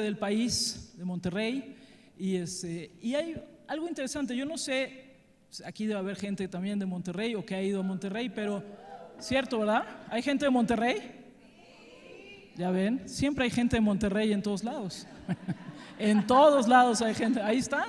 del país, de Monterrey, y hay algo interesante. Yo no sé, aquí debe haber gente también de Monterrey o que ha ido a Monterrey, pero cierto, ¿verdad? ¿Hay gente de Monterrey? Ya ven, siempre hay gente de Monterrey en todos lados. En todos lados hay gente, ahí están.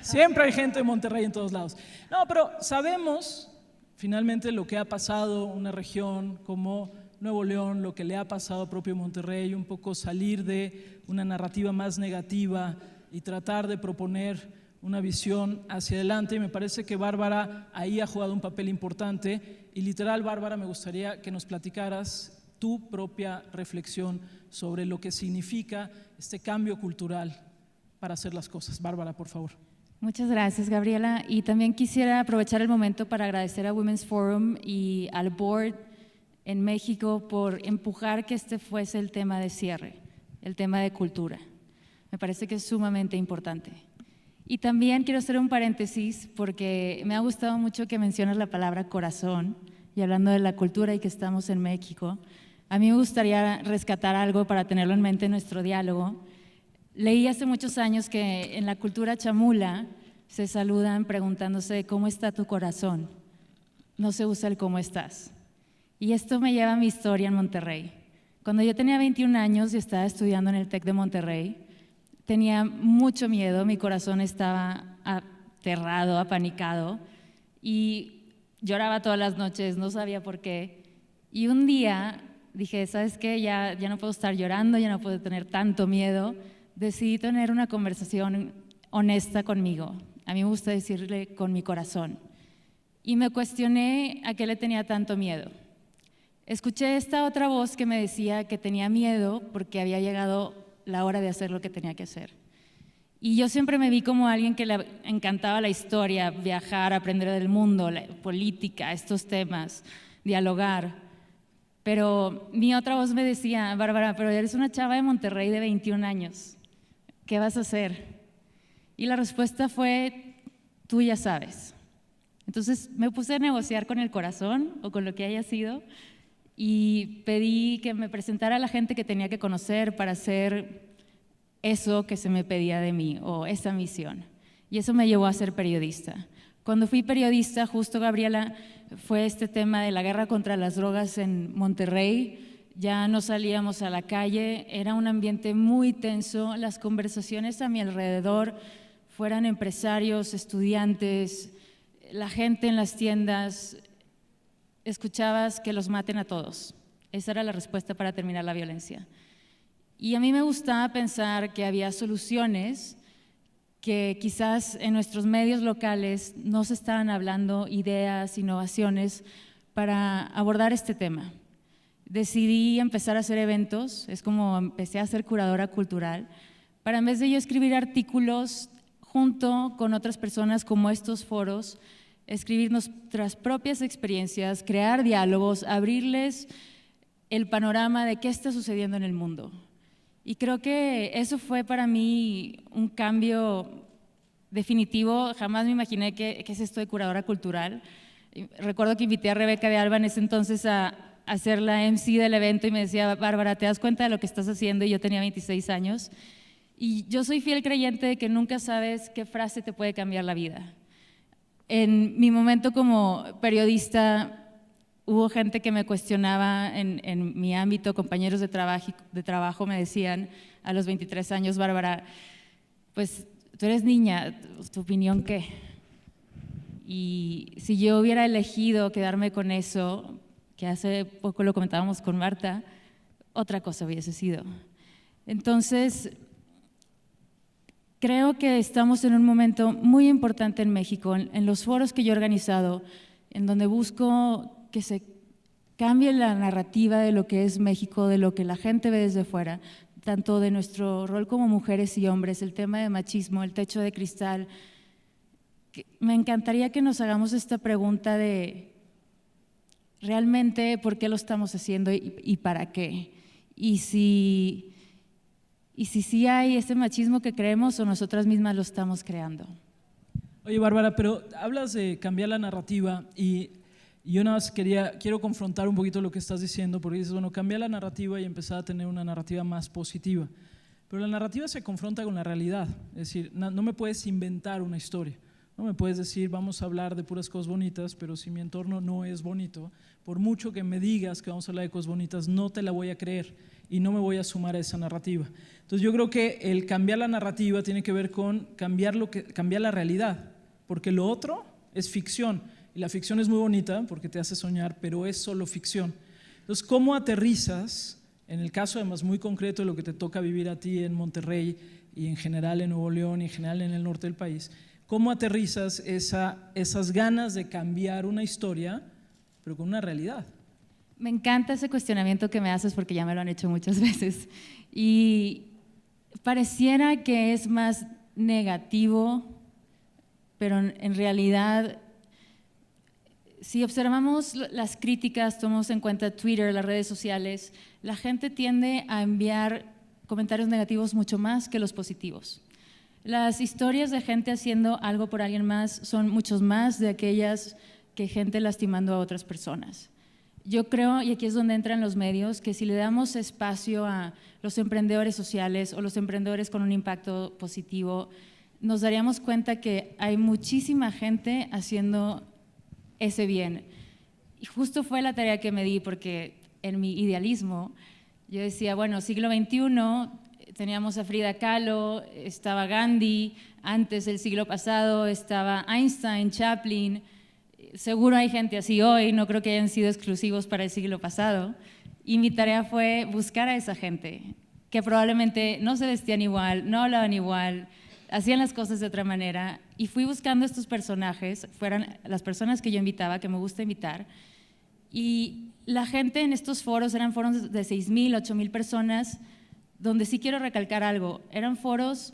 Siempre hay gente de Monterrey en todos lados. No, pero sabemos finalmente lo que ha pasado en una región como Nuevo León, lo que le ha pasado a propio Monterrey, un poco salir de una narrativa más negativa y tratar de proponer una visión hacia adelante. Y me parece que Bárbara ahí ha jugado un papel importante. Y literal, Bárbara, me gustaría que nos platicaras tu propia reflexión sobre lo que significa este cambio cultural para hacer las cosas. Bárbara, por favor. Muchas gracias, Gabriela. Y también quisiera aprovechar el momento para agradecer a Women's Forum y al Board en México por empujar que este fuese el tema de cierre, el tema de cultura. Me parece que es sumamente importante. Y también quiero hacer un paréntesis porque me ha gustado mucho que mencionas la palabra corazón y hablando de la cultura y que estamos en México. A mí me gustaría rescatar algo para tenerlo en mente en nuestro diálogo. Leí hace muchos años que en la cultura chamula se saludan preguntándose ¿cómo está tu corazón? No se usa el ¿cómo estás? Y esto me lleva a mi historia en Monterrey. Cuando yo tenía 21 años y estaba estudiando en el TEC de Monterrey, tenía mucho miedo, mi corazón estaba aterrado, apanicado y lloraba todas las noches, no sabía por qué. Y un día dije, ¿sabes qué? Ya no puedo estar llorando, ya no puedo tener tanto miedo. Decidí tener una conversación honesta conmigo. A mí me gusta decirle con mi corazón. Y me cuestioné a qué le tenía tanto miedo. Escuché esta otra voz que me decía que tenía miedo porque había llegado la hora de hacer lo que tenía que hacer. Y yo siempre me vi como alguien que le encantaba la historia, viajar, aprender del mundo, la política, estos temas, dialogar. Pero mi otra voz me decía, Bárbara, pero eres una chava de Monterrey de 21 años. ¿Qué vas a hacer? Y la respuesta fue, tú ya sabes. Entonces me puse a negociar con el corazón o con lo que haya sido y pedí que me presentara a la gente que tenía que conocer para hacer eso que se me pedía de mí o esa misión. Y eso me llevó a ser periodista. Cuando fui periodista, justo, Gabriela, fue este tema de la guerra contra las drogas en Monterrey. Ya no salíamos a la calle, era un ambiente muy tenso, las conversaciones a mi alrededor, fueran empresarios, estudiantes, la gente en las tiendas, escuchabas que los maten a todos. Esa era la respuesta para terminar la violencia. Y a mí me gustaba pensar que había soluciones que quizás en nuestros medios locales no se estaban hablando, ideas, innovaciones para abordar este tema. Decidí empezar a hacer eventos, es como empecé a ser curadora cultural, para en vez de yo escribir artículos junto con otras personas como estos foros, escribir nuestras propias experiencias, crear diálogos, abrirles el panorama de qué está sucediendo en el mundo. Y creo que eso fue para mí un cambio definitivo. Jamás me imaginé que es esto de curadora cultural. Recuerdo que invité a Rebeca de Alba en ese entonces a hacer la MC del evento y me decía, Bárbara, ¿te das cuenta de lo que estás haciendo? Y yo tenía 26 años. Y yo soy fiel creyente de que nunca sabes qué frase te puede cambiar la vida. En mi momento como periodista hubo gente que me cuestionaba en mi ámbito, compañeros de trabajo me decían a los 23 años, Bárbara, pues tú eres niña, ¿tu opinión qué? Y si yo hubiera elegido quedarme con eso, que hace poco lo comentábamos con Marta, otra cosa hubiese sido. Entonces, creo que estamos en un momento muy importante en México, en los foros que yo he organizado, en donde busco que se cambie la narrativa de lo que es México, de lo que la gente ve desde fuera, tanto de nuestro rol como mujeres y hombres, el tema de machismo, el techo de cristal. Me encantaría que nos hagamos esta pregunta de realmente por qué lo estamos haciendo y para qué. Y si sí hay ese machismo que creemos o nosotras mismas lo estamos creando. Oye, Bárbara, pero hablas de cambiar la narrativa y yo nada más quiero confrontar un poquito lo que estás diciendo, porque dices, bueno, cambiar la narrativa y empezar a tener una narrativa más positiva. pero la narrativa se confronta con la realidad. Es decir, no me puedes inventar una historia. No me puedes decir, vamos a hablar de puras cosas bonitas, pero si mi entorno no es bonito, por mucho que me digas que vamos a hablar de cosas bonitas, no te la voy a creer y no me voy a sumar a esa narrativa. Entonces yo creo que el cambiar la narrativa tiene que ver con cambiar la realidad, porque lo otro es ficción, y la ficción es muy bonita porque te hace soñar, pero es solo ficción. Entonces, ¿cómo aterrizas, en el caso además muy concreto de lo que te toca vivir a ti en Monterrey y en general en Nuevo León y en general en el norte del país, cómo aterrizas esas ganas de cambiar una historia, pero con una realidad? Me encanta ese cuestionamiento que me haces porque ya me lo han hecho muchas veces y pareciera que es más negativo, pero en realidad, si observamos las críticas, tomamos en cuenta Twitter, las redes sociales, la gente tiende a enviar comentarios negativos mucho más que los positivos. Las historias de gente haciendo algo por alguien más son muchos más de aquellas que gente lastimando a otras personas. Yo creo, y aquí es donde entran los medios, que si le damos espacio a los emprendedores sociales o los emprendedores con un impacto positivo, nos daríamos cuenta que hay muchísima gente haciendo ese bien. Y justo fue la tarea que me di, porque en mi idealismo yo decía, bueno, siglo XXI, teníamos a Frida Kahlo, estaba Gandhi, antes del siglo pasado estaba Einstein, Chaplin. Seguro hay gente así hoy, no creo que hayan sido exclusivos para el siglo pasado. Y mi tarea fue buscar a esa gente, que probablemente no se vestían igual, no hablaban igual, hacían las cosas de otra manera. Y fui buscando estos personajes, fueran las personas que yo invitaba, que me gusta invitar. Y la gente en estos foros eran foros de 6,000, 8,000 personas, donde sí quiero recalcar algo, eran foros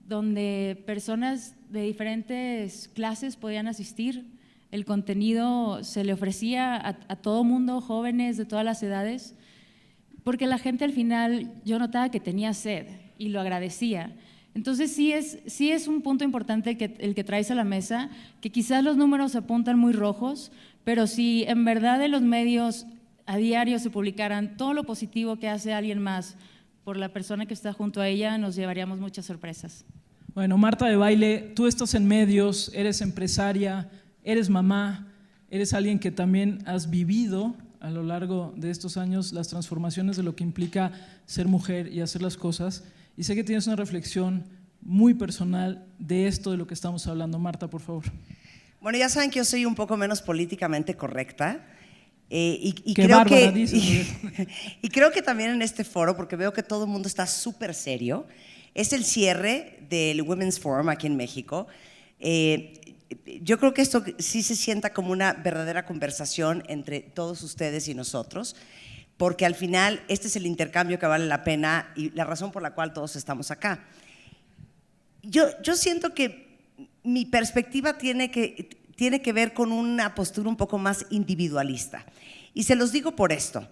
donde personas de diferentes clases podían asistir. El contenido se le ofrecía a todo mundo, jóvenes de todas las edades, porque la gente al final yo notaba que tenía sed y lo agradecía. Entonces sí es un punto importante el que traes a la mesa, que quizás los números apuntan muy rojos, pero si en verdad en los medios a diario se publicaran todo lo positivo que hace alguien más por la persona que está junto a ella, nos llevaríamos muchas sorpresas. Bueno, Marta de Baile, tú estás en medios, eres empresaria, eres mamá, eres alguien que también has vivido a lo largo de estos años las transformaciones de lo que implica ser mujer y hacer las cosas. Y sé que tienes una reflexión muy personal de esto de lo que estamos hablando. Marta, por favor. Bueno, ya saben que yo soy un poco menos políticamente correcta. Qué creo bárbara, que, dices. y creo que también en este foro, porque veo que todo el mundo está súper serio, es el cierre del Women's Forum aquí en México. Yo creo que esto sí se sienta como una verdadera conversación entre todos ustedes y nosotros, porque al final este es el intercambio que vale la pena y la razón por la cual todos estamos acá. Yo siento que mi perspectiva tiene que ver con una postura un poco más individualista. Y se los digo por esto.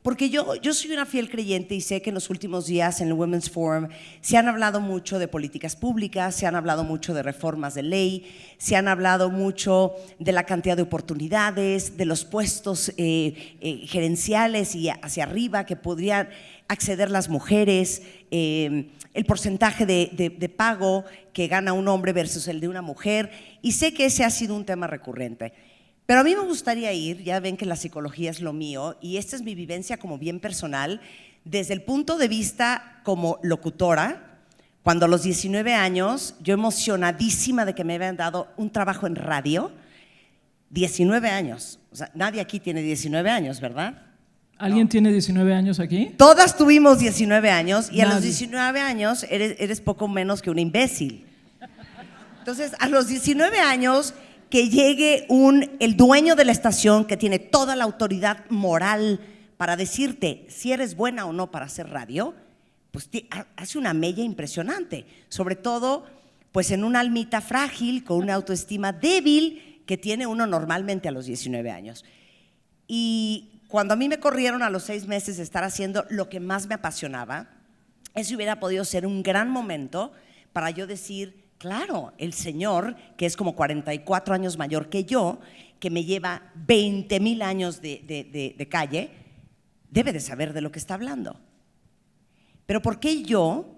Porque yo soy una fiel creyente y sé que en los últimos días en el Women's Forum se han hablado mucho de políticas públicas, se han hablado mucho de reformas de ley, se han hablado mucho de la cantidad de oportunidades, de los puestos gerenciales y hacia arriba que podrían acceder las mujeres, el porcentaje de pago que gana un hombre versus el de una mujer, y sé que ese ha sido un tema recurrente. Pero a mí me gustaría ir, ya ven que la psicología es lo mío, y esta es mi vivencia como bien personal, desde el punto de vista como locutora, cuando a los 19 años, yo emocionadísima de que me habían dado un trabajo en radio, 19 años, o sea, nadie aquí tiene 19 años, ¿verdad? ¿Alguien No. tiene 19 años aquí? Todas tuvimos 19 años, y Nadie. a los 19 años eres poco menos que un imbécil. Entonces, a los 19 años… que llegue el dueño de la estación que tiene toda la autoridad moral para decirte si eres buena o no para hacer radio, pues hace una mella impresionante, sobre todo pues en una almita frágil, con una autoestima débil que tiene uno normalmente a los 19 años. Y cuando a mí me corrieron a los 6 meses de estar haciendo lo que más me apasionaba, eso hubiera podido ser un gran momento para yo decir… Claro, el señor, que es como 44 años mayor que yo, que me lleva 20,000 años de calle, debe de saber de lo que está hablando. Pero ¿por qué yo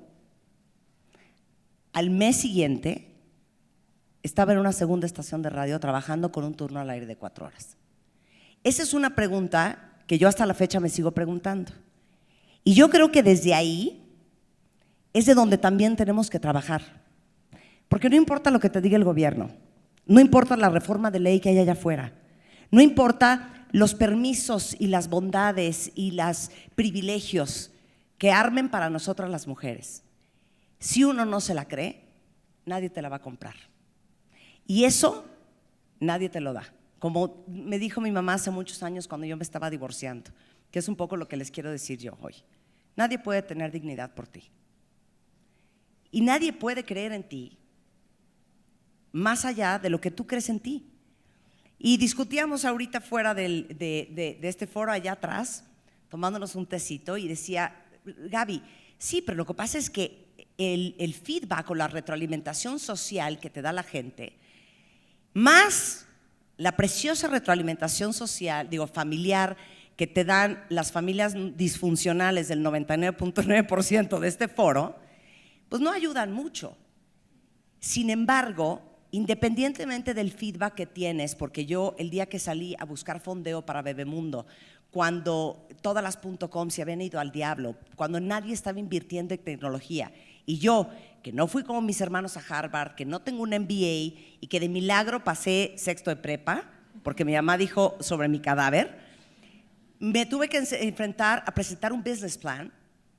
al mes siguiente estaba en una segunda estación de radio trabajando con un turno al aire de 4 horas. Esa es una pregunta que yo hasta la fecha me sigo preguntando. Y yo creo que desde ahí es de donde también tenemos que trabajar. Porque no importa lo que te diga el gobierno, no importa la reforma de ley que hay allá afuera, no importa los permisos y las bondades y los privilegios que armen para nosotras las mujeres. Si uno no se la cree, nadie te la va a comprar. Y eso nadie te lo da. Como me dijo mi mamá hace muchos años cuando yo me estaba divorciando, que es un poco lo que les quiero decir yo hoy. Nadie puede tener dignidad por ti. Y nadie puede creer en ti más allá de lo que tú crees en ti. Y discutíamos ahorita fuera de este foro allá atrás, tomándonos un tecito, y decía, Gaby, sí, pero lo que pasa es que el feedback o la retroalimentación social que te da la gente, más la preciosa retroalimentación social, familiar, que te dan las familias disfuncionales del 99.9% de este foro, pues no ayudan mucho. Sin embargo, independientemente del feedback que tienes, porque yo el día que salí a buscar fondeo para Bebemundo, cuando todas las .com se habían ido al diablo, cuando nadie estaba invirtiendo en tecnología, y yo, que no fui como mis hermanos a Harvard, que no tengo un MBA y que de milagro pasé sexto de prepa, porque mi mamá dijo sobre mi cadáver, me tuve que enfrentar a presentar un business plan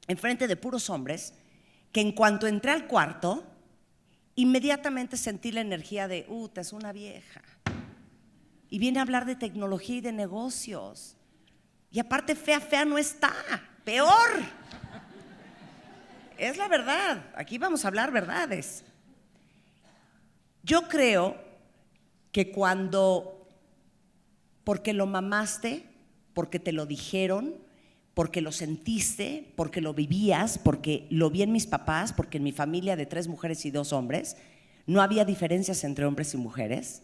en frente de puros hombres, que en cuanto entré al cuarto, inmediatamente sentí la energía de, es una vieja. Y viene a hablar de tecnología y de negocios. Y aparte fea no está, peor. Es la verdad, aquí vamos a hablar verdades. Yo creo que porque lo mamaste, porque te lo dijeron, porque lo sentiste, porque lo vivías, porque lo vi en mis papás, porque en mi familia de 3 mujeres y 2 hombres no había diferencias entre hombres y mujeres,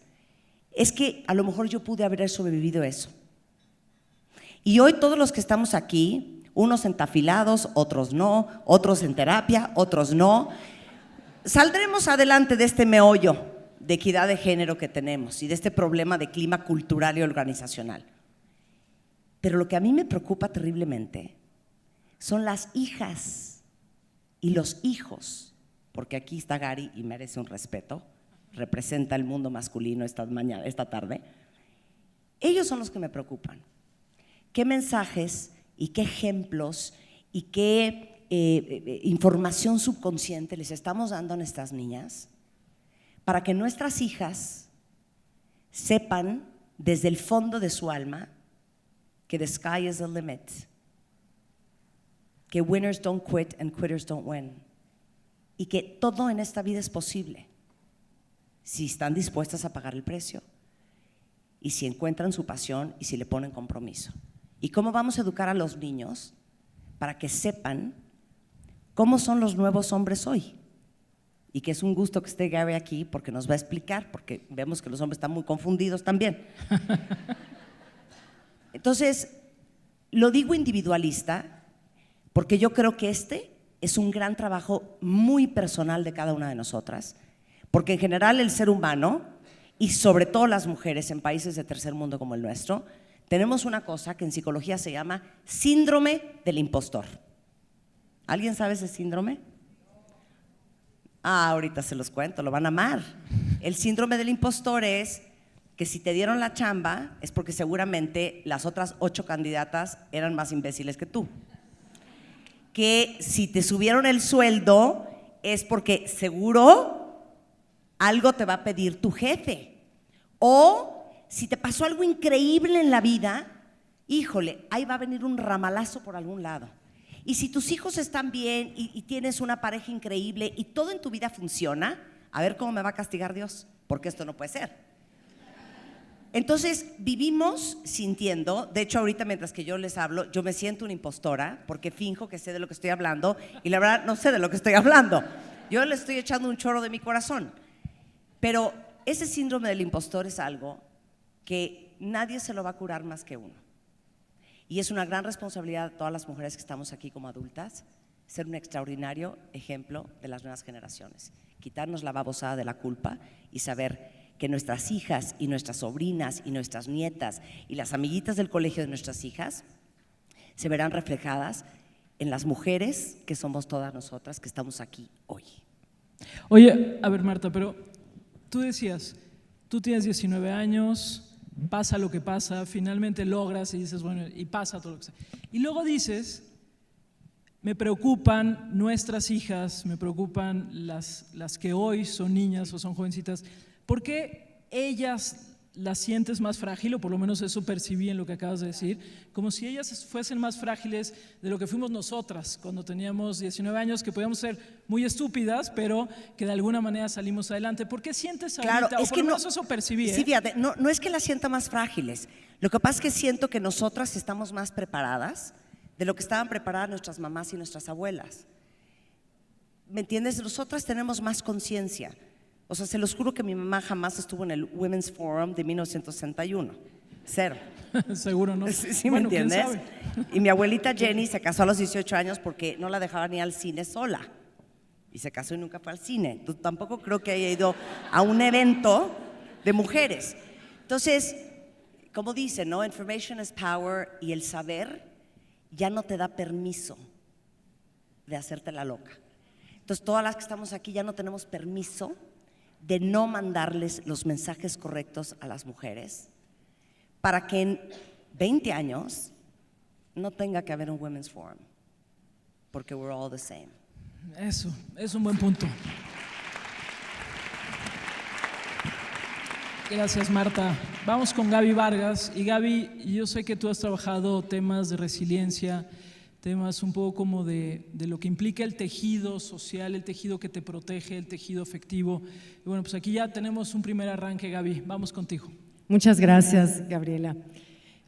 es que a lo mejor yo pude haber sobrevivido eso. Y hoy todos los que estamos aquí, unos entafilados, otros no, otros en terapia, otros no, saldremos adelante de este meollo de equidad de género que tenemos y de este problema de clima cultural y organizacional. Pero lo que a mí me preocupa terriblemente son las hijas y los hijos, porque aquí está Gary y merece un respeto, representa el mundo masculino esta tarde. Ellos son los que me preocupan. ¿Qué mensajes y qué ejemplos y qué información subconsciente les estamos dando a nuestras niñas para que nuestras hijas sepan desde el fondo de su alma que the sky is the limit, que winners don't quit and quitters don't win, y que todo en esta vida es posible si están dispuestas a pagar el precio y si encuentran su pasión y si le ponen compromiso? ¿Y cómo vamos a educar a los niños para que sepan cómo son los nuevos hombres hoy? Y que es un gusto que esté Gary aquí porque nos va a explicar, porque vemos que los hombres están muy confundidos también. Entonces, lo digo individualista porque yo creo que este es un gran trabajo muy personal de cada una de nosotras, porque en general el ser humano, y sobre todo las mujeres en países de tercer mundo como el nuestro, tenemos una cosa que en psicología se llama síndrome del impostor. ¿Alguien sabe ese síndrome? Ahorita se los cuento, lo van a amar. El síndrome del impostor es que si te dieron la chamba es porque seguramente las otras 8 candidatas eran más imbéciles que tú. Que si te subieron el sueldo es porque seguro algo te va a pedir tu jefe. O si te pasó algo increíble en la vida, híjole, ahí va a venir un ramalazo por algún lado. Y si tus hijos están bien y tienes una pareja increíble y todo en tu vida funciona, a ver cómo me va a castigar Dios, porque esto no puede ser. Entonces vivimos sintiendo, de hecho ahorita mientras que yo les hablo, yo me siento una impostora porque finjo que sé de lo que estoy hablando y la verdad no sé de lo que estoy hablando. Yo le estoy echando un chorro de mi corazón. Pero ese síndrome del impostor es algo que nadie se lo va a curar más que uno. Y es una gran responsabilidad de todas las mujeres que estamos aquí como adultas, ser un extraordinario ejemplo de las nuevas generaciones, quitarnos la babosada de la culpa y saber que nuestras hijas y nuestras sobrinas y nuestras nietas y las amiguitas del colegio de nuestras hijas se verán reflejadas en las mujeres que somos todas nosotras que estamos aquí hoy. Oye, a ver, Marta, pero tú decías, tú tienes 19 años, pasa lo que pasa, finalmente logras y dices, bueno, y pasa todo lo que sea. Y luego dices, me preocupan nuestras hijas, me preocupan las que hoy son niñas o son jovencitas. ¿Por qué ellas las sientes más frágil, o por lo menos eso percibí en lo que acabas de decir, como si ellas fuesen más frágiles de lo que fuimos nosotras cuando teníamos 19 años, que podíamos ser muy estúpidas, pero que de alguna manera salimos adelante? ¿Por qué sientes ahorita, Claro, o es por que lo no, menos eso percibí? sí, fíjate, no es que las sienta más frágiles. Lo que pasa es que siento que nosotras estamos más preparadas de lo que estaban preparadas nuestras mamás y nuestras abuelas. ¿Me entiendes? Nosotras tenemos más conciencia. O sea, se los juro que mi mamá jamás estuvo en el Women's Forum de 1961. Cero. Seguro no. ¿Sí Bueno, me ¿quién entiendes? sabe? Y mi abuelita Jenny se casó a los 18 años porque no la dejaba ni al cine sola. Y se casó y nunca fue al cine. Entonces, tampoco creo que haya ido a un evento de mujeres. Entonces, como dicen, ¿no? Information is power, y el saber ya no te da permiso de hacerte la loca. Entonces, todas las que estamos aquí ya no tenemos permiso de no mandarles los mensajes correctos a las mujeres para que en 20 años no tenga que haber un Women's Forum, porque we're all the same. Eso, es un buen punto. Gracias, Marta. Vamos con Gaby Vargas. Y Gaby, yo sé que tú has trabajado temas de resiliencia, temas un poco como de lo que implica el tejido social, el tejido que te protege, el tejido afectivo. Y bueno, pues aquí ya tenemos un primer arranque, Gaby. Vamos contigo. Muchas gracias, Gabriela.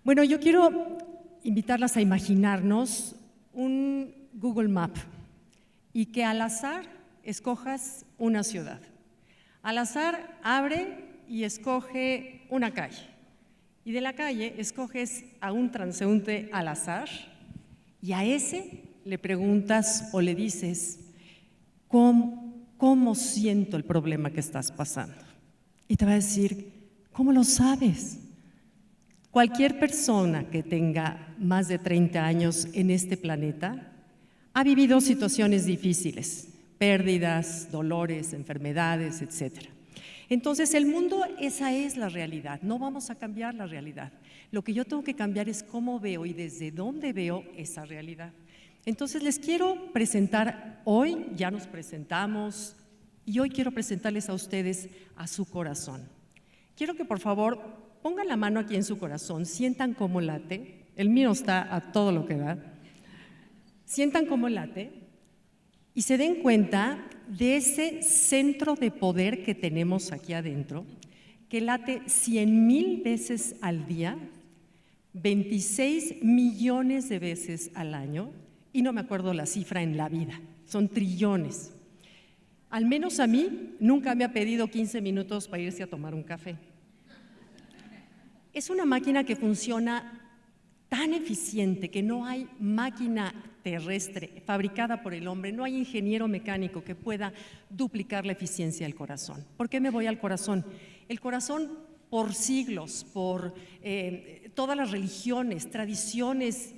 Bueno, yo quiero invitarlas a imaginarnos un Google Map y que al azar escojas una ciudad. Al azar abre y escoge una calle. Y de la calle escoges a un transeúnte al azar y a ese le preguntas o le dices, ¿cómo siento el problema que estás pasando? Y te va a decir, ¿cómo lo sabes? Cualquier persona que tenga más de 30 años en este planeta ha vivido situaciones difíciles, pérdidas, dolores, enfermedades, etc. Entonces, el mundo, esa es la realidad, no vamos a cambiar la realidad. Lo que yo tengo que cambiar es cómo veo y desde dónde veo esa realidad. Entonces, les quiero presentar hoy, ya nos presentamos, y hoy quiero presentarles a ustedes a su corazón. Quiero que por favor pongan la mano aquí en su corazón, sientan cómo late, el mío está a todo lo que da, sientan cómo late y se den cuenta de ese centro de poder que tenemos aquí adentro, que late 100,000 veces al día, 26 millones de veces al año, y no me acuerdo la cifra en la vida, son trillones. Al menos a mí nunca me ha pedido 15 minutos para irse a tomar un café. Es una máquina que funciona tan eficiente que no hay máquina terrestre fabricada por el hombre, no hay ingeniero mecánico que pueda duplicar la eficiencia del corazón. ¿Por qué me voy al corazón? El corazón, por siglos, por todas las religiones, tradiciones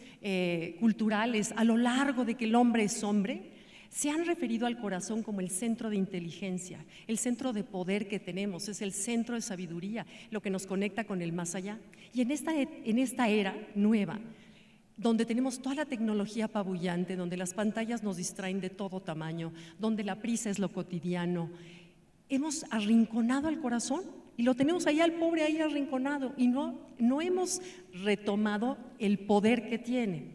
culturales, a lo largo de que el hombre es hombre, se han referido al corazón como el centro de inteligencia, el centro de poder que tenemos, es el centro de sabiduría, lo que nos conecta con el más allá. Y en esta era nueva, donde tenemos toda la tecnología apabullante, donde las pantallas nos distraen de todo tamaño, donde la prisa es lo cotidiano, hemos arrinconado al corazón y lo tenemos ahí al pobre ahí arrinconado y no hemos retomado el poder que tiene.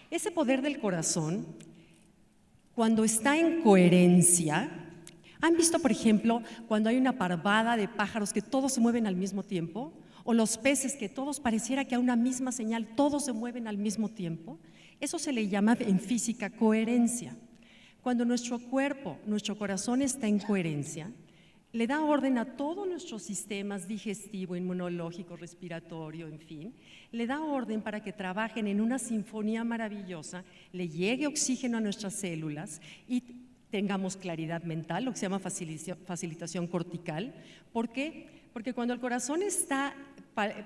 Ese poder del corazón, cuando está en coherencia, ¿han visto, por ejemplo, cuando hay una parvada de pájaros que todos se mueven al mismo tiempo? O los peces que todos pareciera que a una misma señal todos se mueven al mismo tiempo. Eso se le llama en física coherencia. Cuando nuestro cuerpo, nuestro corazón está en coherencia, le da orden a todos nuestros sistemas digestivo, inmunológico, respiratorio, en fin. Le da orden para que trabajen en una sinfonía maravillosa, le llegue oxígeno a nuestras células y tengamos claridad mental, lo que se llama facilitación cortical. ¿Por qué? Porque cuando el corazón está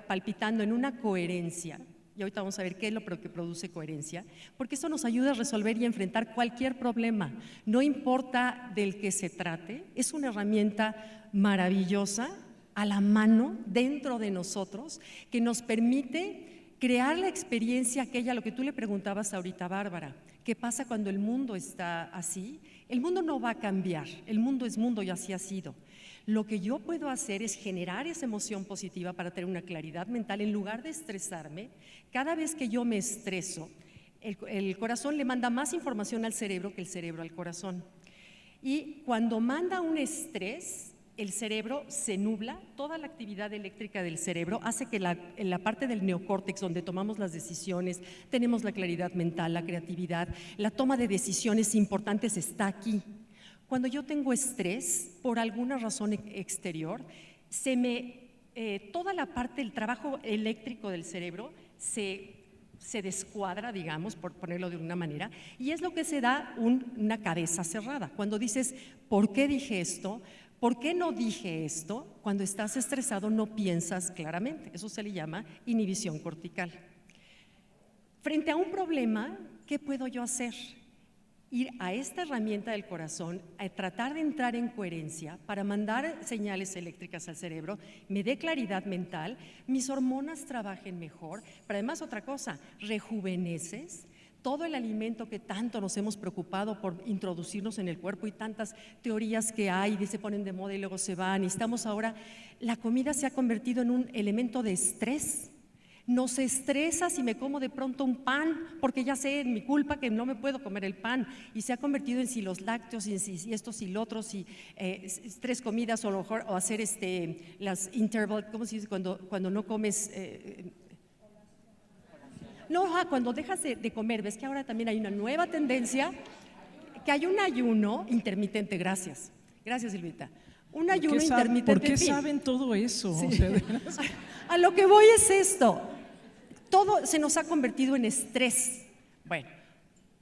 palpitando en una coherencia, y ahorita vamos a ver qué es lo que produce coherencia, porque eso nos ayuda a resolver y enfrentar cualquier problema, no importa del que se trate. Es una herramienta maravillosa a la mano dentro de nosotros que nos permite crear la experiencia aquella, lo que tú le preguntabas ahorita, Bárbara, ¿qué pasa cuando el mundo está así? El mundo no va a cambiar, el mundo es mundo y así ha sido. Lo que yo puedo hacer es generar esa emoción positiva para tener una claridad mental en lugar de estresarme. Cada vez que yo me estreso, el corazón le manda más información al cerebro que el cerebro al corazón. Y cuando manda un estrés, el cerebro se nubla, toda la actividad eléctrica del cerebro hace que en la parte del neocórtex donde tomamos las decisiones, tenemos la claridad mental, la creatividad, la toma de decisiones importantes está aquí. Cuando yo tengo estrés, por alguna razón exterior, toda la parte del trabajo eléctrico del cerebro se descuadra, digamos, por ponerlo de una manera, y es lo que se da una cabeza cerrada. Cuando dices, ¿por qué dije esto? ¿Por qué no dije esto? Cuando estás estresado no piensas claramente. Eso se le llama inhibición cortical. Frente a un problema, ¿qué puedo yo hacer? Ir a esta herramienta del corazón, a tratar de entrar en coherencia para mandar señales eléctricas al cerebro, me dé claridad mental, mis hormonas trabajen mejor, pero además otra cosa, rejuveneces. Todo el alimento que tanto nos hemos preocupado por introducirnos en el cuerpo y tantas teorías que hay y se ponen de moda y luego se van y estamos ahora, la comida se ha convertido en un elemento de estrés. Nos estresa si me como de pronto un pan, porque ya sé en mi culpa que no me puedo comer el pan, y se ha convertido en si los lácteos y en si estos y lo otros, y 3 comidas o a lo mejor, o hacer las interval, ¿cómo se dice? Cuando no comes. Cuando dejas de comer, ves que ahora también hay una nueva tendencia, que hay un ayuno intermitente. Gracias, Silvita. Un ayuno intermitente. ¿Por qué saben todo eso? Sí. O sea, a lo que voy es esto. Todo se nos ha convertido en estrés. Bueno,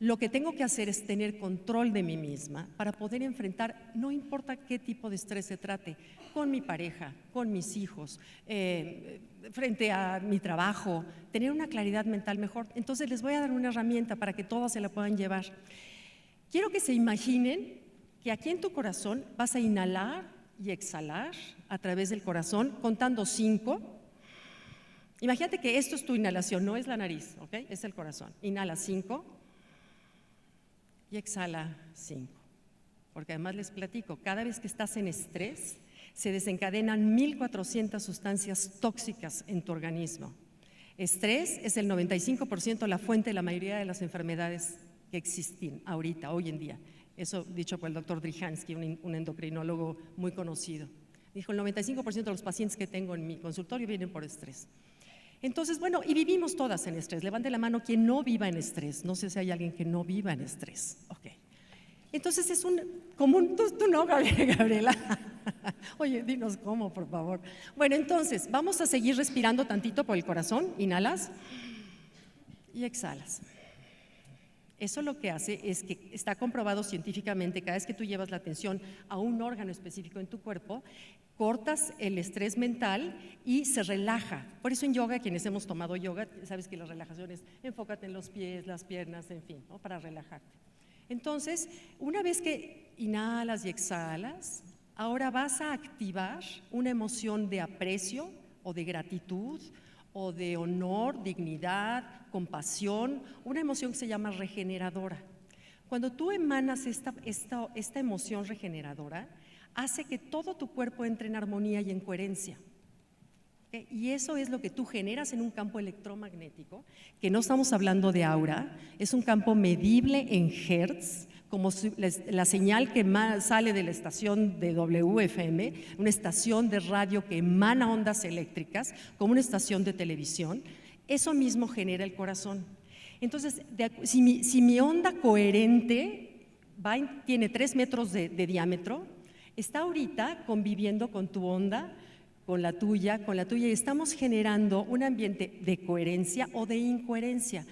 lo que tengo que hacer es tener control de mí misma para poder enfrentar, no importa qué tipo de estrés se trate, con mi pareja, con mis hijos, frente a mi trabajo, tener una claridad mental mejor. Entonces les voy a dar una herramienta para que todas se la puedan llevar. Quiero que se imaginen que aquí en tu corazón vas a inhalar y exhalar a través del corazón, contando 5. Imagínate que esto es tu inhalación, no es la nariz, ¿ok? Es el corazón. Inhala 5 y exhala 5. Porque además les platico, cada vez que estás en estrés, se desencadenan 1400 sustancias tóxicas en tu organismo. Estrés es el 95% la fuente de la mayoría de las enfermedades que existen ahorita, hoy en día. Eso dicho por el doctor Drihansky, un endocrinólogo muy conocido. Dijo, el 95% de los pacientes que tengo en mi consultorio vienen por estrés. Entonces, bueno, y vivimos todas en estrés. Levante la mano quien no viva en estrés. No sé si hay alguien que no viva en estrés. Ok. Entonces es común, tú no, Gabriela. Oye, dinos cómo, por favor. Bueno, entonces, vamos a seguir respirando tantito por el corazón. Inhalas y exhalas. Eso lo que hace es que está comprobado científicamente, cada vez que tú llevas la atención a un órgano específico en tu cuerpo, cortas el estrés mental y se relaja. Por eso en yoga, quienes hemos tomado yoga, sabes que la relajación es enfócate en los pies, las piernas, en fin, ¿no? Para relajarte. Entonces, una vez que inhalas y exhalas, ahora vas a activar una emoción de aprecio o de gratitud o de honor, dignidad, compasión, una emoción que se llama regeneradora. Cuando tú emanas esta emoción regeneradora, hace que todo tu cuerpo entre en armonía y en coherencia. Y eso es lo que tú generas en un campo electromagnético, que no estamos hablando de aura, es un campo medible en hertz, como la señal que sale de la estación de WFM, una estación de radio que emana ondas eléctricas, como una estación de televisión. Eso mismo genera el corazón. Entonces, si mi onda coherente tiene 3 metros de diámetro, está ahorita conviviendo con tu onda, con la tuya, y estamos generando un ambiente de coherencia o de incoherencia.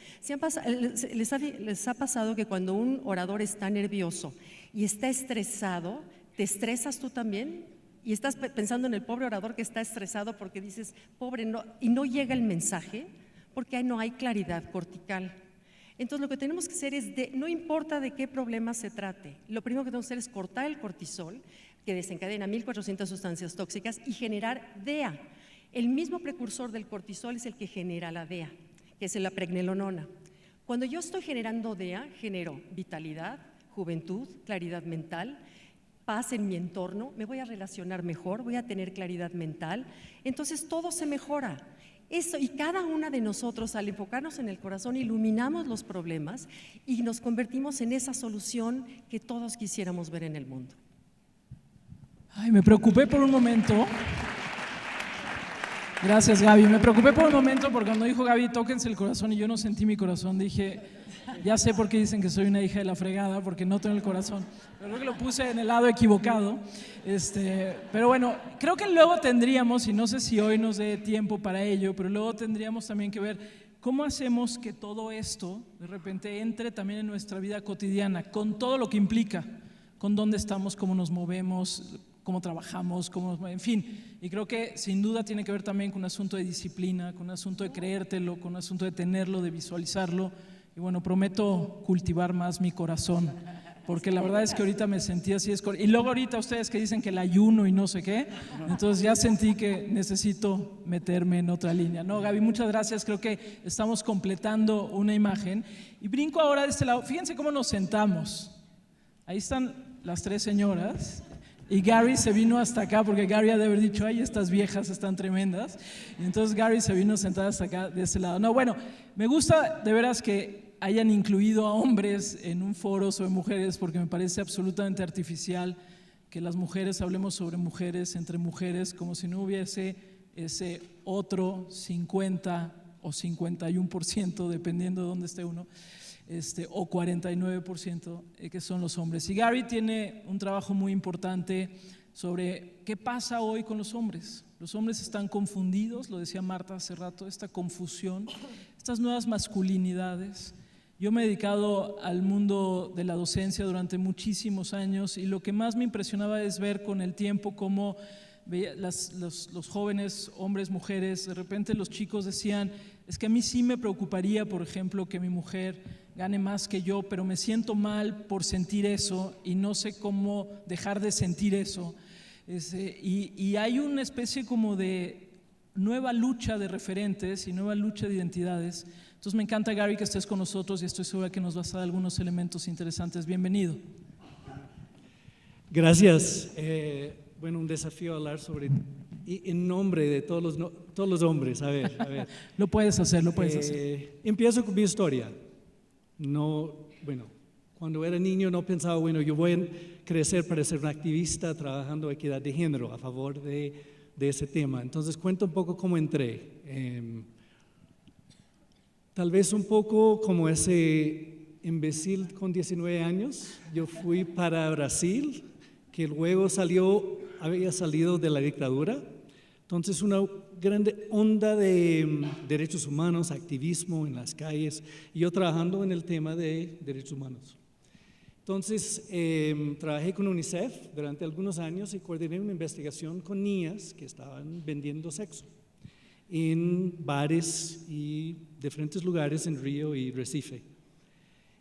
¿Les ha pasado que cuando un orador está nervioso y está estresado, te estresas tú también? Y estás pensando en el pobre orador que está estresado porque dices, pobre, no, y no llega el mensaje porque no hay claridad cortical. Entonces lo que tenemos que hacer es, no importa de qué problema se trate, lo primero que tenemos que hacer es cortar el cortisol, que desencadena 1.400 sustancias tóxicas, y generar DEA. El mismo precursor del cortisol es el que genera la DEA, que es la pregnenolona. Cuando yo estoy generando DEA, genero vitalidad, juventud, claridad mental, paz en mi entorno, me voy a relacionar mejor, voy a tener claridad mental, entonces todo se mejora. Eso, y cada una de nosotros, al enfocarnos en el corazón, iluminamos los problemas y nos convertimos en esa solución que todos quisiéramos ver en el mundo. Ay, me preocupé por un momento. Gracias, Gaby. Me preocupé por un momento porque cuando dijo Gaby, tóquense el corazón, y yo no sentí mi corazón, dije, ya sé por qué dicen que soy una hija de la fregada, porque no tengo el corazón. Pero creo que lo puse en el lado equivocado. Pero bueno, creo que luego tendríamos, y no sé si hoy nos dé tiempo para ello, pero luego tendríamos también que ver cómo hacemos que todo esto de repente entre también en nuestra vida cotidiana, con todo lo que implica, con dónde estamos, cómo nos movemos, cómo trabajamos, en fin. Y creo que sin duda tiene que ver también con un asunto de disciplina, con un asunto de creértelo, con un asunto de tenerlo, de visualizarlo. Y bueno, prometo cultivar más mi corazón, porque la verdad es que ahorita me sentí así. Y luego ahorita ustedes que dicen que el ayuno y no sé qué, entonces ya sentí que necesito meterme en otra línea. No, Gaby, muchas gracias. Creo que estamos completando una imagen. Y brinco ahora de este lado. Fíjense cómo nos sentamos. Ahí están las tres señoras. Y Gary se vino hasta acá porque Gary ha de haber dicho, ay, estas viejas están tremendas. Y entonces Gary se vino sentada hasta acá de este lado. No, bueno, me gusta de veras que hayan incluido a hombres en un foro sobre mujeres, porque me parece absolutamente artificial que las mujeres hablemos sobre mujeres, entre mujeres, como si no hubiese ese otro 50 o 51%, dependiendo de dónde esté uno. O 49% que son los hombres. Y Gary tiene un trabajo muy importante sobre qué pasa hoy con los hombres. Los hombres están confundidos, lo decía Marta hace rato, esta confusión, estas nuevas masculinidades. Yo me he dedicado al mundo de la docencia durante muchísimos años y lo que más me impresionaba es ver con el tiempo cómo los jóvenes, hombres, mujeres, de repente los chicos decían, es que a mí sí me preocuparía, por ejemplo, que mi mujer gane más que yo, pero me siento mal por sentir eso y no sé cómo dejar de sentir eso. Y hay una especie como de nueva lucha de referentes y nueva lucha de identidades. Entonces me encanta, Gary, que estés con nosotros y estoy segura que nos vas a dar algunos elementos interesantes. Bienvenido. Gracias. Bueno, un desafío hablar sobre, en nombre de todos los hombres. A ver. Lo puedes hacer, lo puedes hacer. Empiezo con mi historia. Cuando era niño no pensaba, yo voy a crecer para ser un activista trabajando equidad de género a favor de ese tema. Entonces cuento un poco cómo entré. Tal vez un poco como ese imbécil con 19 años. Yo fui para Brasil, que luego había salido de la dictadura. Entonces una grande onda de derechos humanos, activismo en las calles, y yo trabajando en el tema de derechos humanos. Entonces trabajé con UNICEF durante algunos años y coordiné una investigación con niñas que estaban vendiendo sexo en bares y diferentes lugares en Río y Recife.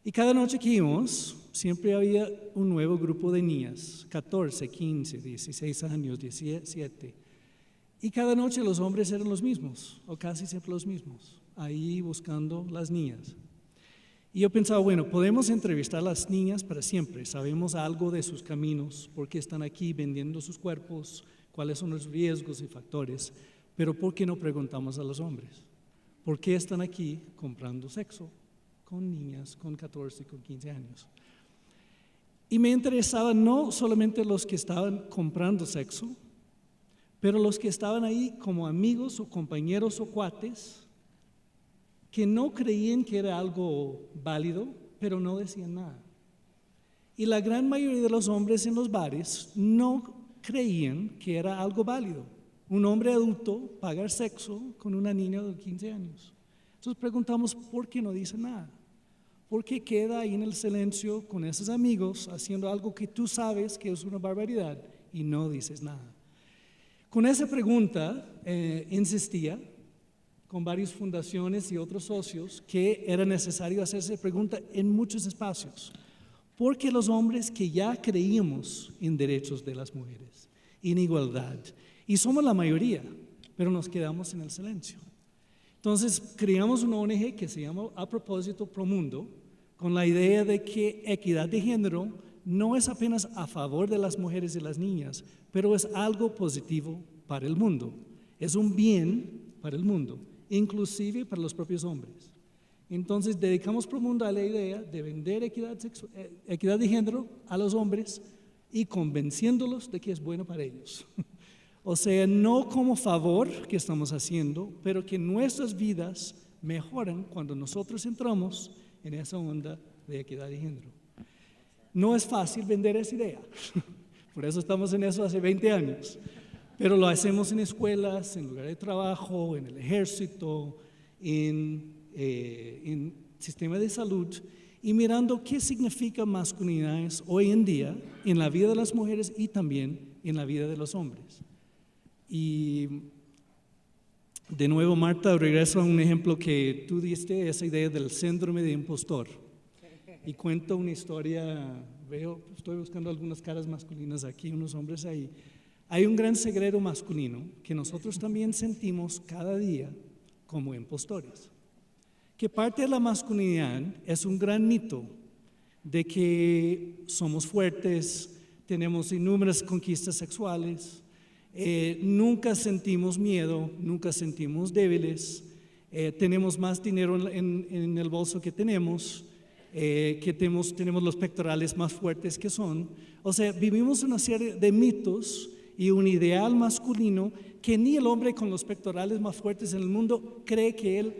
Y cada noche que íbamos, siempre había un nuevo grupo de niñas, 14, 15, 16 años, 17. Y cada noche los hombres eran los mismos, o casi siempre los mismos, ahí buscando las niñas. Y yo pensaba, podemos entrevistar a las niñas para siempre, sabemos algo de sus caminos, por qué están aquí vendiendo sus cuerpos, cuáles son los riesgos y factores, pero ¿por qué no preguntamos a los hombres? ¿Por qué están aquí comprando sexo con niñas con 14, con 15 años? Y me interesaban no solamente los que estaban comprando sexo, pero los que estaban ahí como amigos o compañeros o cuates, que no creían que era algo válido, pero no decían nada. Y la gran mayoría de los hombres en los bares no creían que era algo válido. Un hombre adulto pagar sexo con una niña de 15 años. Entonces preguntamos, ¿por qué no dice nada? ¿Por qué queda ahí en el silencio con esos amigos haciendo algo que tú sabes que es una barbaridad y no dices nada? Con esa pregunta insistía con varias fundaciones y otros socios que era necesario hacerse pregunta en muchos espacios. Porque los hombres que ya creíamos en derechos de las mujeres, en igualdad, y somos la mayoría, pero nos quedamos en el silencio. Entonces creamos una ONG que se llama A Propósito Promundo, con la idea de que equidad de género no es apenas a favor de las mujeres y las niñas, pero es algo positivo para el mundo. Es un bien para el mundo, inclusive para los propios hombres. Entonces dedicamos Promundo a la idea de vender equidad de género a los hombres y convenciéndolos de que es bueno para ellos. O sea, no como favor que estamos haciendo, pero que nuestras vidas mejoran cuando nosotros entramos en esa onda de equidad de género. No es fácil vender esa idea, por eso estamos en eso hace 20 años, pero lo hacemos en escuelas, en lugares de trabajo, en el ejército, en sistema de salud, y mirando qué significa masculinidades hoy en día en la vida de las mujeres y también en la vida de los hombres. Y de nuevo, Marta, regreso a un ejemplo que tú diste, esa idea del síndrome de impostor. Y cuento una historia, estoy buscando algunas caras masculinas aquí, unos hombres ahí. Hay un gran secreto masculino que nosotros también sentimos cada día como impostores. Que parte de la masculinidad es un gran mito de que somos fuertes, tenemos innumerables conquistas sexuales, nunca sentimos miedo, nunca sentimos débiles, tenemos más dinero en el bolso que tenemos los pectorales más fuertes que son. O sea, vivimos una serie de mitos y un ideal masculino que ni el hombre con los pectorales más fuertes en el mundo cree que él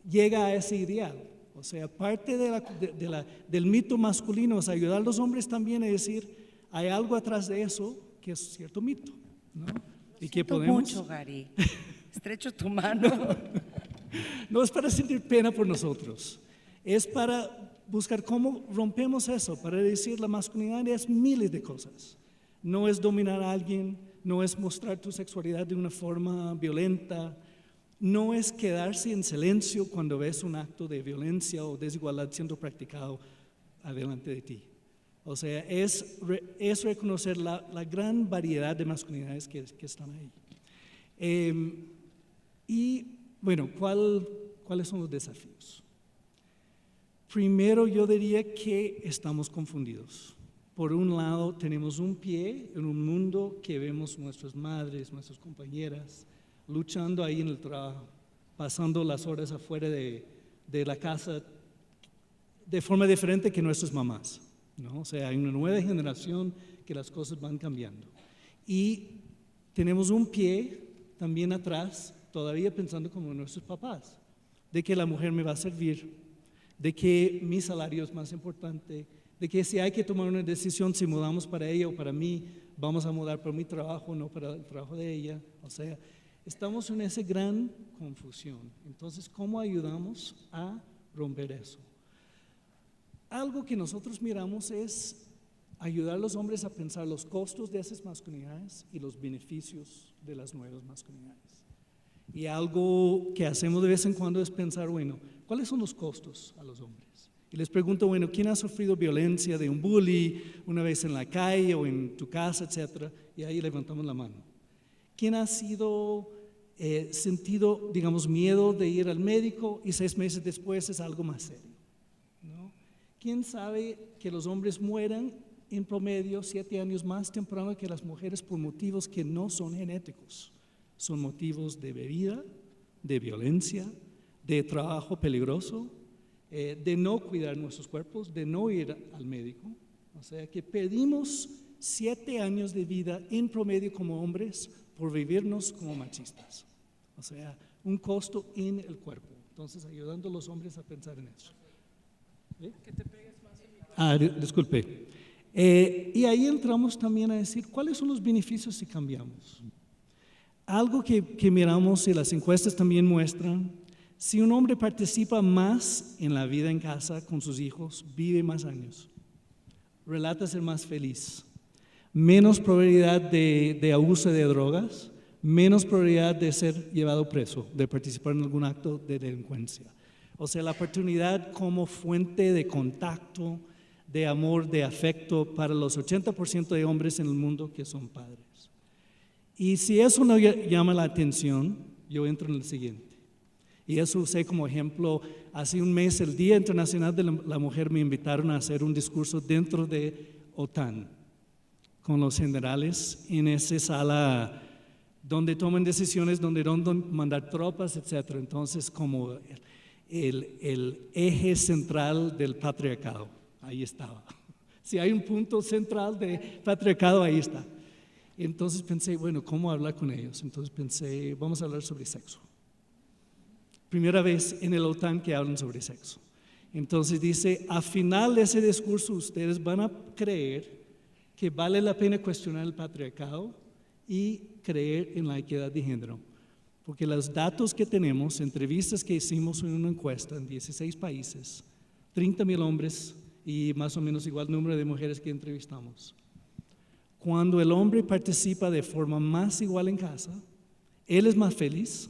llega a ese ideal. O sea, parte del mito masculino es ayudar a los hombres también a decir, hay algo atrás de eso que es cierto mito, ¿no? Y que podemos mucho, Gary. Estrecho tu mano. No es para sentir pena por nosotros, es para buscar cómo rompemos eso, para decir la masculinidad es miles de cosas. No es dominar a alguien, no es mostrar tu sexualidad de una forma violenta, no es quedarse en silencio cuando ves un acto de violencia o desigualdad siendo practicado adelante de ti. O sea, es reconocer la gran variedad de masculinidades que están ahí. Y bueno, ¿cuáles son los desafíos? Primero, yo diría que estamos confundidos. Por un lado, tenemos un pie en un mundo que vemos nuestras madres, nuestras compañeras, luchando ahí en el trabajo, pasando las horas afuera de la casa de forma diferente que nuestras mamás, ¿no? O sea, hay una nueva generación que las cosas van cambiando. Y tenemos un pie también atrás, todavía pensando como nuestros papás, de que la mujer me va a servir, de que mi salario es más importante, de que si hay que tomar una decisión, si mudamos para ella o para mí, vamos a mudar para mi trabajo, no para el trabajo de ella. O sea, estamos en esa gran confusión. Entonces, ¿cómo ayudamos a romper eso? Algo que nosotros miramos es ayudar a los hombres a pensar los costos de esas masculinidades y los beneficios de las nuevas masculinidades. Y algo que hacemos de vez en cuando es pensar, bueno, ¿cuáles son los costos a los hombres? Y les pregunto, bueno, ¿quién ha sufrido violencia de un bully una vez en la calle o en tu casa, etcétera? Y ahí levantamos la mano. ¿Quién ha sentido, digamos, miedo de ir al médico y 6 meses después es algo más serio, ¿no? ¿Quién sabe que los hombres mueran en promedio 7 años más temprano que las mujeres por motivos que no son genéticos? Son motivos de bebida, de violencia, de trabajo peligroso, de no cuidar nuestros cuerpos, de no ir al médico. O sea que perdimos 7 años de vida en promedio como hombres por vivirnos como machistas. O sea, un costo en el cuerpo. Entonces, ayudando a los hombres a pensar en eso. ¿Eh? Que te pegues más. Disculpe. Y ahí entramos también a decir cuáles son los beneficios si cambiamos. Algo que miramos y las encuestas también muestran, si un hombre participa más en la vida en casa con sus hijos, vive más años, relata ser más feliz, menos probabilidad de abuso de drogas, menos probabilidad de ser llevado preso, de participar en algún acto de delincuencia. O sea, la oportunidad como fuente de contacto, de amor, de afecto para los 80% de hombres en el mundo que son padres. Y si eso no llama la atención, yo entro en el siguiente. Y eso usé como ejemplo, hace un mes, el Día Internacional de la Mujer, me invitaron a hacer un discurso dentro de OTAN, con los generales, en esa sala donde toman decisiones, donde mandar tropas, etc. Entonces, como el eje central del patriarcado, ahí estaba. Si hay un punto central de patriarcado, ahí está. Entonces pensé, bueno, ¿cómo hablar con ellos? Entonces pensé, vamos a hablar sobre sexo. Primera vez en el OTAN que hablan sobre sexo. Entonces dice, al final de ese discurso ustedes van a creer que vale la pena cuestionar el patriarcado y creer en la equidad de género. Porque los datos que tenemos, entrevistas que hicimos en una encuesta en 16 países, 30,000 hombres y más o menos igual número de mujeres que entrevistamos. Cuando el hombre participa de forma más igual en casa, él es más feliz,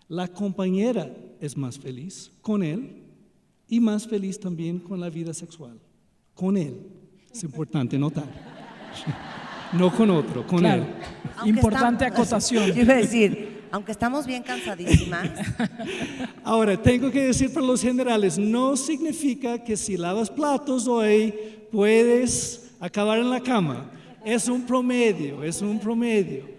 la compañera es más feliz con él y más feliz también con la vida sexual. Con él, es importante notar. No con otro, con Claro. él. Aunque Importante estamos- acotación. Yo iba a decir, aunque estamos bien cansadísimas, Ahora, tengo que decir para los generales, no significa que si lavas platos hoy puedes acabar en la cama. Es un promedio, es un promedio.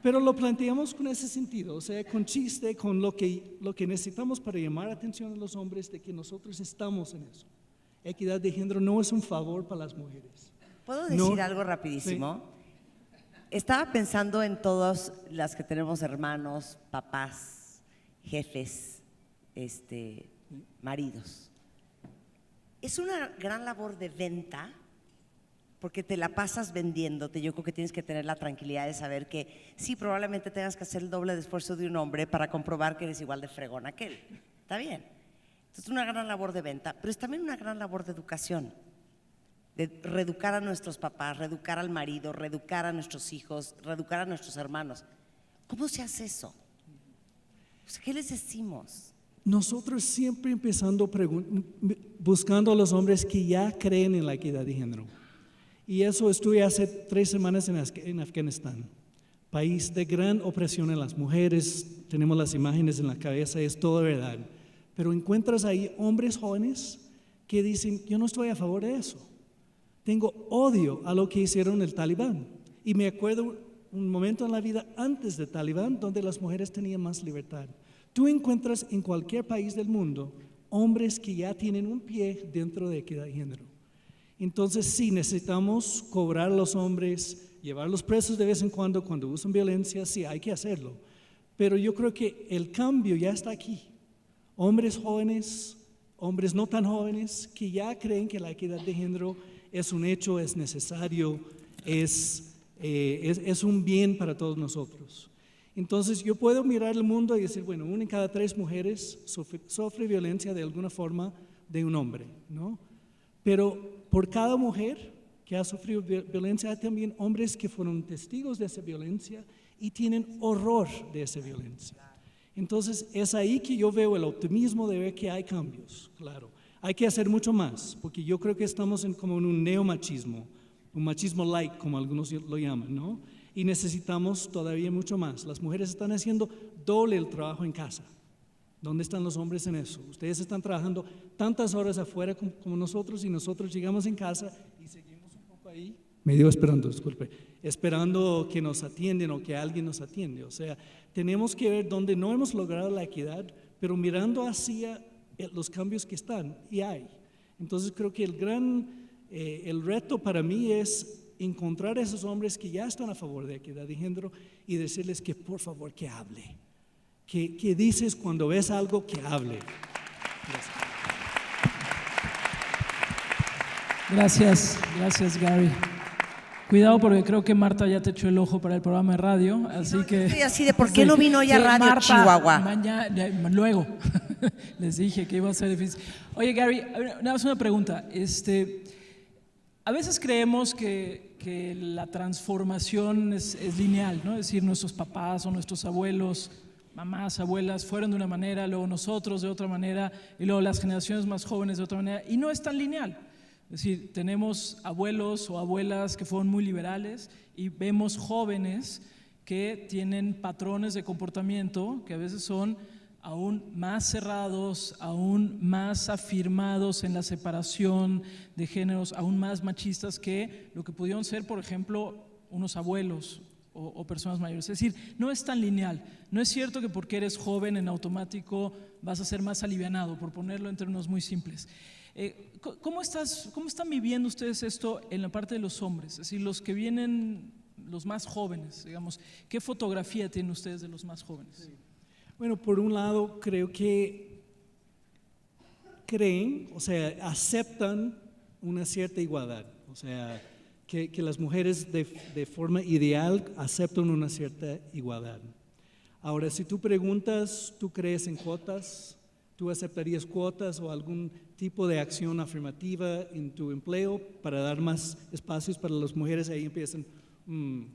Pero lo planteamos con ese sentido, o sea, con chiste, con lo que necesitamos para llamar la atención a los hombres de que nosotros estamos en eso. Equidad de género no es un favor para las mujeres. ¿puedo decir No. algo rapidísimo? Estaba pensando en todas las que tenemos hermanos, papás, jefes, maridos. Es una gran labor de venta porque te la pasas vendiéndote. Yo creo que tienes que tener la tranquilidad de saber que sí, probablemente tengas que hacer el doble de esfuerzo de un hombre para comprobar que eres igual de fregón a aquel. Está bien. Entonces es una gran labor de venta, pero es también una gran labor de educación. De reeducar a nuestros papás, reeducar al marido, reeducar a nuestros hijos, reeducar a nuestros hermanos. ¿Cómo se hace eso? O sea, ¿qué les decimos? Nosotros siempre empezando buscando a los hombres que ya creen en la equidad de género. Y eso estuve hace 3 semanas en Afganistán, país de gran opresión en las mujeres, tenemos las imágenes en la cabeza, es todo verdad. Pero encuentras ahí hombres jóvenes que dicen, yo no estoy a favor de eso. Tengo odio a lo que hicieron el Talibán. Y me acuerdo un momento en la vida antes del Talibán donde las mujeres tenían más libertad. Tú encuentras en cualquier país del mundo hombres que ya tienen un pie dentro de equidad de género. Entonces sí, necesitamos cobrar a los hombres, llevarlos presos de vez en cuando usan violencia, sí, hay que hacerlo. Pero yo creo que el cambio ya está aquí. Hombres jóvenes, hombres no tan jóvenes, que ya creen que la equidad de género es un hecho, es necesario, es un bien para todos nosotros. Entonces yo puedo mirar el mundo y decir, bueno, 1 en cada 3 mujeres sufre violencia de alguna forma de un hombre, ¿no? Pero por cada mujer que ha sufrido violencia hay también hombres que fueron testigos de esa violencia y tienen horror de esa violencia. Entonces es ahí que yo veo el optimismo de ver que hay cambios, claro. Hay que hacer mucho más, porque yo creo que estamos como en un neomachismo, un machismo light, como algunos lo llaman, ¿no? Y necesitamos todavía mucho más. Las mujeres están haciendo doble el trabajo en casa. ¿Dónde están los hombres en eso? Ustedes están trabajando tantas horas afuera como nosotros y nosotros llegamos en casa y seguimos un poco ahí, medio esperando, disculpe, esperando que nos atienden o que alguien nos atiende. O sea, tenemos que ver dónde no hemos logrado la equidad, pero mirando hacia los cambios que están, y hay. Entonces creo que el reto para mí es encontrar a esos hombres que ya están a favor de equidad de género y decirles que por favor que hable. ¿Qué dices cuando ves algo? Que hable. Gracias. Gracias, gracias Gary. Cuidado porque creo que Marta ya te echó el ojo para el programa de radio, así que... Estoy así de, ¿por qué no vino hoy a Sí, Radio Marta, Chihuahua? Luego, les dije que iba a ser difícil. Oye Gary, nada más una pregunta. A veces creemos que la transformación es lineal, ¿no? Es decir, nuestros papás o nuestros abuelos, mamás, abuelas, fueron de una manera, luego nosotros de otra manera, y luego las generaciones más jóvenes de otra manera, y no es tan lineal. Es decir, tenemos abuelos o abuelas que fueron muy liberales y vemos jóvenes que tienen patrones de comportamiento que a veces son aún más cerrados, aún más afirmados en la separación de géneros, aún más machistas que lo que pudieron ser, por ejemplo, unos abuelos o personas mayores. Es decir, no es tan lineal. No es cierto que porque eres joven en automático vas a ser más alivianado, por ponerlo en términos muy simples. ¿Cómo están viviendo ustedes esto en la parte de los hombres? Es decir, los que vienen, los más jóvenes, digamos, ¿qué fotografía tienen ustedes de los más jóvenes? Bueno, por un lado, creo que creen, o sea, aceptan una cierta igualdad, o sea, que las mujeres de forma ideal aceptan una cierta igualdad. Ahora, si tú preguntas, ¿tú crees en cuotas? ¿Tú aceptarías cuotas o algún tipo de acción afirmativa en tu empleo para dar más espacios para las mujeres? Ahí empiezan,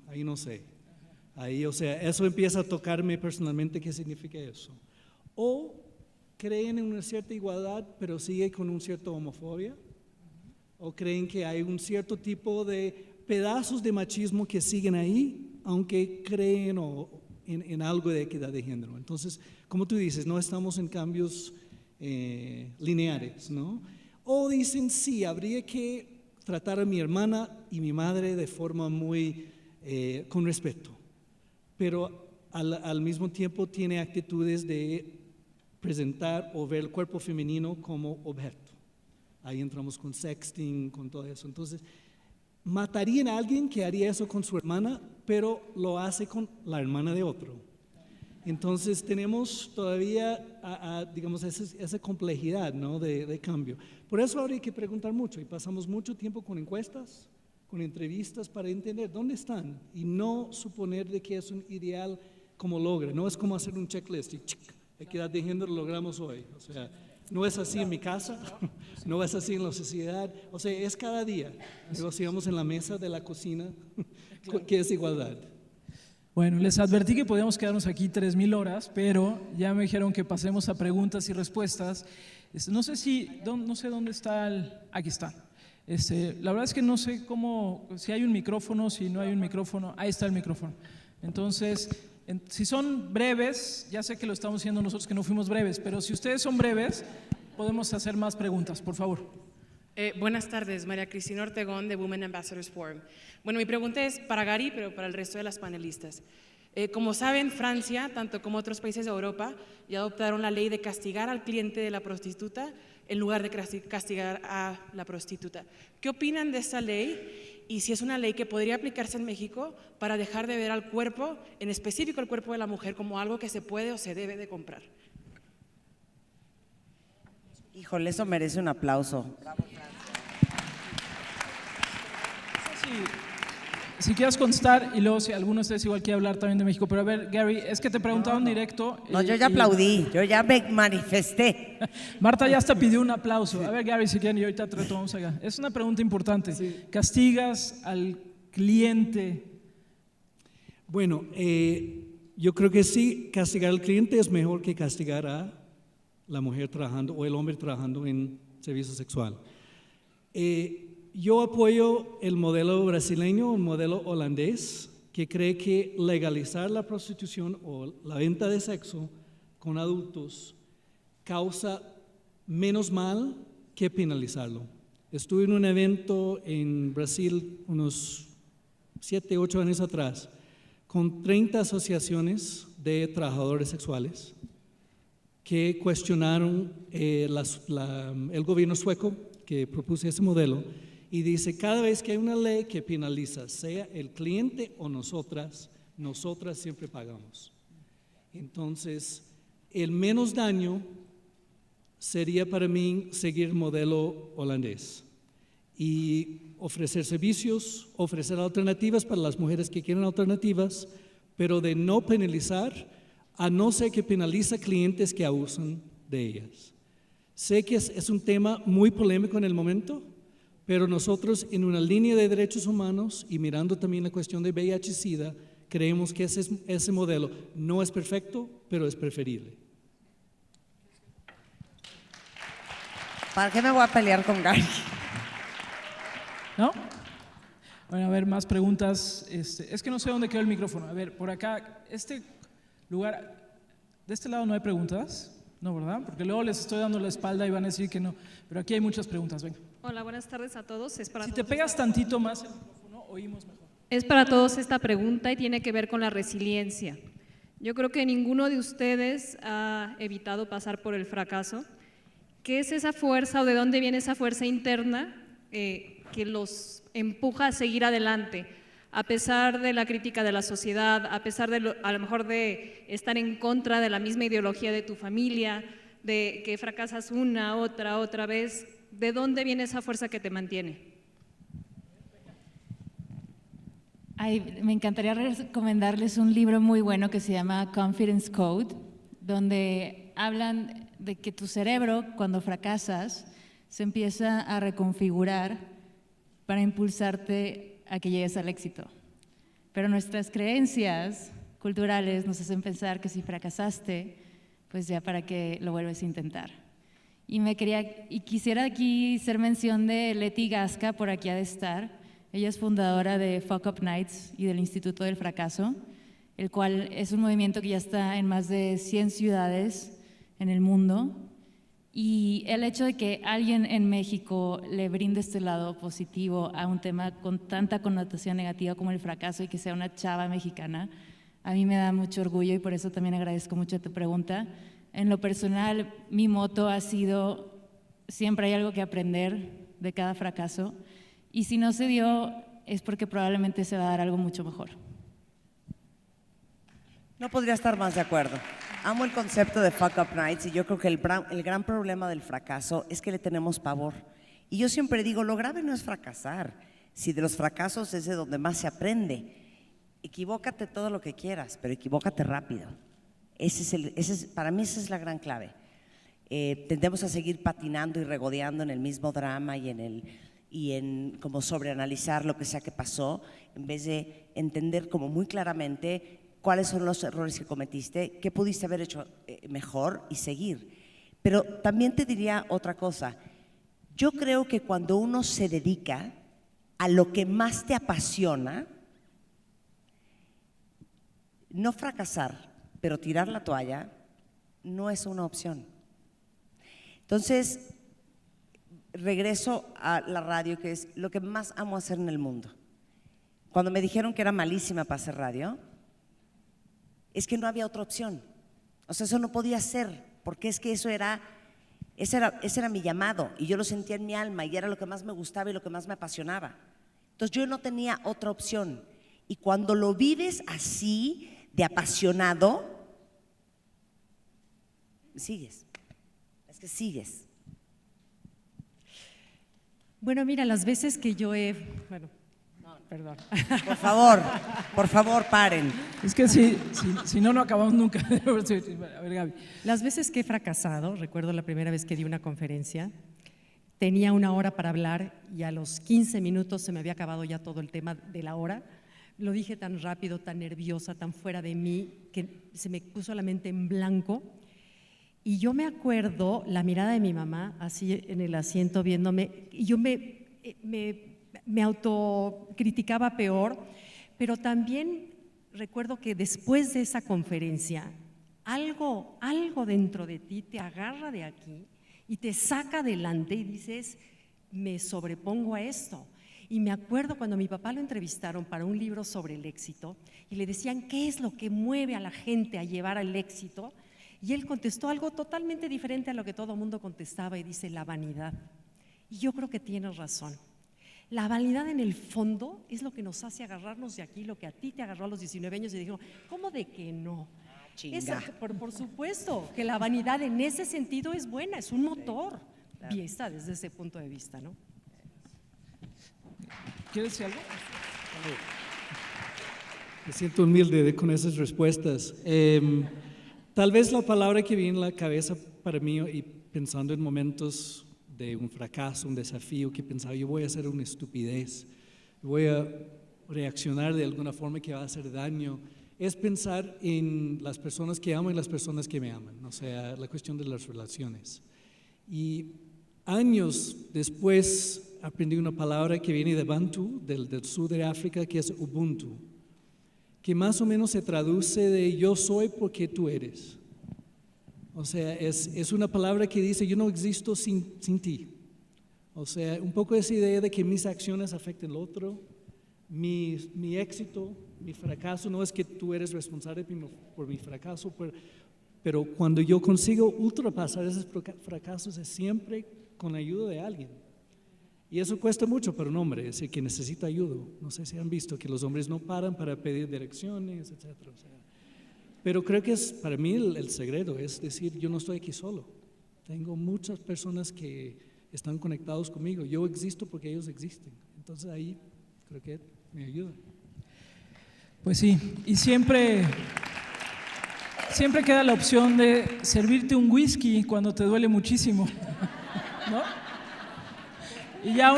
ahí no sé. Ahí, o sea, eso empieza a tocarme personalmente, ¿qué significa eso? O creen en una cierta igualdad, pero sigue con un cierto homofobia. O creen que hay un cierto tipo de pedazos de machismo que siguen ahí, aunque creen en algo de equidad de género. Entonces, como tú dices, no estamos en cambios lineares, ¿no? O dicen, sí, habría que tratar a mi hermana y mi madre de forma muy, con respeto, pero al mismo tiempo tiene actitudes de presentar o ver el cuerpo femenino como objeto. Ahí entramos con sexting, con todo eso. Entonces, matarían a alguien que haría eso con su hermana, pero lo hace con la hermana de otro. Entonces tenemos todavía, digamos, esa complejidad, ¿no? de cambio. Por eso ahora hay que preguntar mucho y pasamos mucho tiempo con encuestas, con entrevistas para entender dónde están y no suponer de que es un ideal como logra. No es como hacer un checklist y equidad de género lo logramos hoy. O sea, no es así en mi casa, no es así en la sociedad. O sea, es cada día. Negociamos en la mesa de la cocina que es igualdad. Bueno, les advertí que podíamos quedarnos aquí 3,000 horas, pero ya me dijeron que pasemos a preguntas y respuestas. No sé dónde está aquí está. La verdad es que no sé si hay un micrófono, si no hay un micrófono. Ahí está el micrófono. Entonces, si son breves, ya sé que lo estamos haciendo nosotros que no fuimos breves, pero si ustedes son breves, podemos hacer más preguntas, por favor. Buenas tardes, María Cristina Ortegón de Women Ambassadors Forum. Bueno, mi pregunta es para Gary, pero para el resto de las panelistas. Como saben, Francia, tanto como otros países de Europa, ya adoptaron la ley de castigar al cliente de la prostituta en lugar de castigar a la prostituta. ¿Qué opinan de esa ley? Y si es una ley que podría aplicarse en México para dejar de ver al cuerpo, en específico el cuerpo de la mujer, como algo que se puede o se debe de comprar. Híjole, eso merece un aplauso. Si quieres contestar y luego si alguno de ustedes igual quiere hablar también de México, pero a ver, Gary, es que te preguntaron directo. No, yo ya aplaudí, yo ya me manifesté. Marta ya hasta pidió un aplauso. A ver, Gary, si quieren, y ahorita te retomamos acá. Es una pregunta importante. Sí. ¿Castigas al cliente? Bueno, yo creo que sí, castigar al cliente es mejor que castigar a la mujer trabajando o el hombre trabajando en servicio sexual. Yo apoyo el modelo brasileño, el modelo holandés, que cree que legalizar la prostitución o la venta de sexo con adultos causa menos mal que penalizarlo. Estuve en un evento en Brasil unos 7, 8 años atrás con 30 asociaciones de trabajadores sexuales que cuestionaron el gobierno sueco que propuso ese modelo y dice, cada vez que hay una ley que penaliza, sea el cliente o nosotras siempre pagamos. Entonces, el menos daño sería para mí seguir el modelo holandés. y ofrecer servicios, ofrecer alternativas para las mujeres que quieren alternativas, pero de no penalizar, a no ser que penaliza clientes que abusan de ellas. Sé que es un tema muy polémico en el momento, pero nosotros en una línea de derechos humanos y mirando también la cuestión de VIH-Sida, creemos que ese modelo no es perfecto, pero es preferible. ¿Para qué me voy a pelear con Gary? ¿No? Bueno, a ver, más preguntas. Es que no sé dónde quedó el micrófono. A ver, por acá, este lugar, de este lado no hay preguntas, ¿no, verdad? Porque luego les estoy dando la espalda y van a decir que no. Pero aquí hay muchas preguntas, venga. Hola, buenas tardes a todos. Si te pegas tantito más el micrófono, oímos mejor. Es para todos esta pregunta y tiene que ver con la resiliencia. Yo creo que ninguno de ustedes ha evitado pasar por el fracaso. ¿Qué es esa fuerza o de dónde viene esa fuerza interna que los empuja a seguir adelante? A pesar de la crítica de la sociedad, a pesar de a lo mejor de estar en contra de la misma ideología de tu familia, de que fracasas una, otra vez, ¿de dónde viene esa fuerza que te mantiene? Ay, me encantaría recomendarles un libro muy bueno que se llama Confidence Code, donde hablan de que tu cerebro, cuando fracasas, se empieza a reconfigurar para impulsarte a que llegues al éxito. Pero nuestras creencias culturales nos hacen pensar que si fracasaste, pues ya para qué lo vuelves a intentar. Y quisiera aquí hacer mención de Leti Gasca, por aquí ha de estar. Ella es fundadora de Fuck Up Nights y del Instituto del Fracaso, el cual es un movimiento que ya está en más de 100 ciudades en el mundo. Y el hecho de que alguien en México le brinde este lado positivo a un tema con tanta connotación negativa como el fracaso y que sea una chava mexicana, a mí me da mucho orgullo y por eso también agradezco mucho tu pregunta. En lo personal, mi moto ha sido: siempre hay algo que aprender de cada fracaso, y si no se dio es porque probablemente se va a dar algo mucho mejor. No podría estar más de acuerdo. Amo el concepto de Fuck Up Nights y yo creo que el gran problema del fracaso es que le tenemos pavor. Y yo siempre digo, lo grave no es fracasar. Si de los fracasos es de donde más se aprende. Equivócate todo lo que quieras, pero equivócate rápido. Para mí esa es la gran clave. Tendemos a seguir patinando y regodeando en el mismo drama y en como sobreanalizar lo que sea que pasó, en vez de entender como muy claramente cuáles son los errores que cometiste, qué pudiste haber hecho mejor y seguir. Pero también te diría otra cosa. Yo creo que cuando uno se dedica a lo que más te apasiona, no fracasar, pero tirar la toalla no es una opción. Entonces, regreso a la radio, que es lo que más amo hacer en el mundo. Cuando me dijeron que era malísima para hacer radio, es que no había otra opción. O sea, eso no podía ser, porque es que ese era mi llamado, y yo lo sentía en mi alma, y era lo que más me gustaba y lo que más me apasionaba. Entonces yo no tenía otra opción. Y cuando lo vives así, de apasionado, sigues. Es que sigues. Bueno, mira, las veces que yo bueno, perdón. Por favor, paren. Es que si no acabamos nunca. A ver, Gaby. Las veces que he fracasado, recuerdo la primera vez que di una conferencia, tenía una hora para hablar y a los 15 minutos se me había acabado ya todo el tema de la hora. Lo dije tan rápido, tan nerviosa, tan fuera de mí, que se me puso la mente en blanco. Y yo me acuerdo la mirada de mi mamá, así en el asiento viéndome, y yo me autocriticaba peor, pero también recuerdo que después de esa conferencia, algo dentro de ti te agarra de aquí y te saca adelante y dices, me sobrepongo a esto. Y me acuerdo cuando a mi papá lo entrevistaron para un libro sobre el éxito y le decían, ¿qué es lo que mueve a la gente a llevar al éxito? Y él contestó algo totalmente diferente a lo que todo el mundo contestaba y dice, la vanidad. Y yo creo que tienes razón. La vanidad en el fondo es lo que nos hace agarrarnos de aquí, lo que a ti te agarró a los 19 años y dijo, ¿cómo de que no? Por supuesto, que la vanidad en ese sentido es buena, es un motor. Y está desde ese punto de vista, ¿no? ¿Quieres decir algo? Me siento humilde con esas respuestas. Tal vez la palabra que viene en la cabeza para mí, y pensando en momentos de un fracaso, un desafío, que pensaba yo voy a hacer una estupidez, voy a reaccionar de alguna forma que va a hacer daño, es pensar en las personas que amo y las personas que me aman, o sea, la cuestión de las relaciones. Y años después aprendí una palabra que viene de Bantu, del sur de África, que es Ubuntu, que más o menos se traduce de yo soy porque tú eres. O sea, es una palabra que dice yo no existo sin ti. O sea, un poco esa idea de que mis acciones afecten al otro, mi éxito, mi fracaso, no es que tú eres responsable por mi fracaso, pero cuando yo consigo ultrapasar esos fracasos es siempre con la ayuda de alguien. Y eso cuesta mucho para un hombre, es el que necesita ayuda. No sé si han visto que los hombres no paran para pedir direcciones, etc. O sea, pero creo que es para mí el secreto, es decir, yo no estoy aquí solo. Tengo muchas personas que están conectados conmigo. Yo existo porque ellos existen. Entonces ahí creo que me ayuda. Pues sí, y siempre queda la opción de servirte un whisky cuando te duele muchísimo, ¿no? Y ya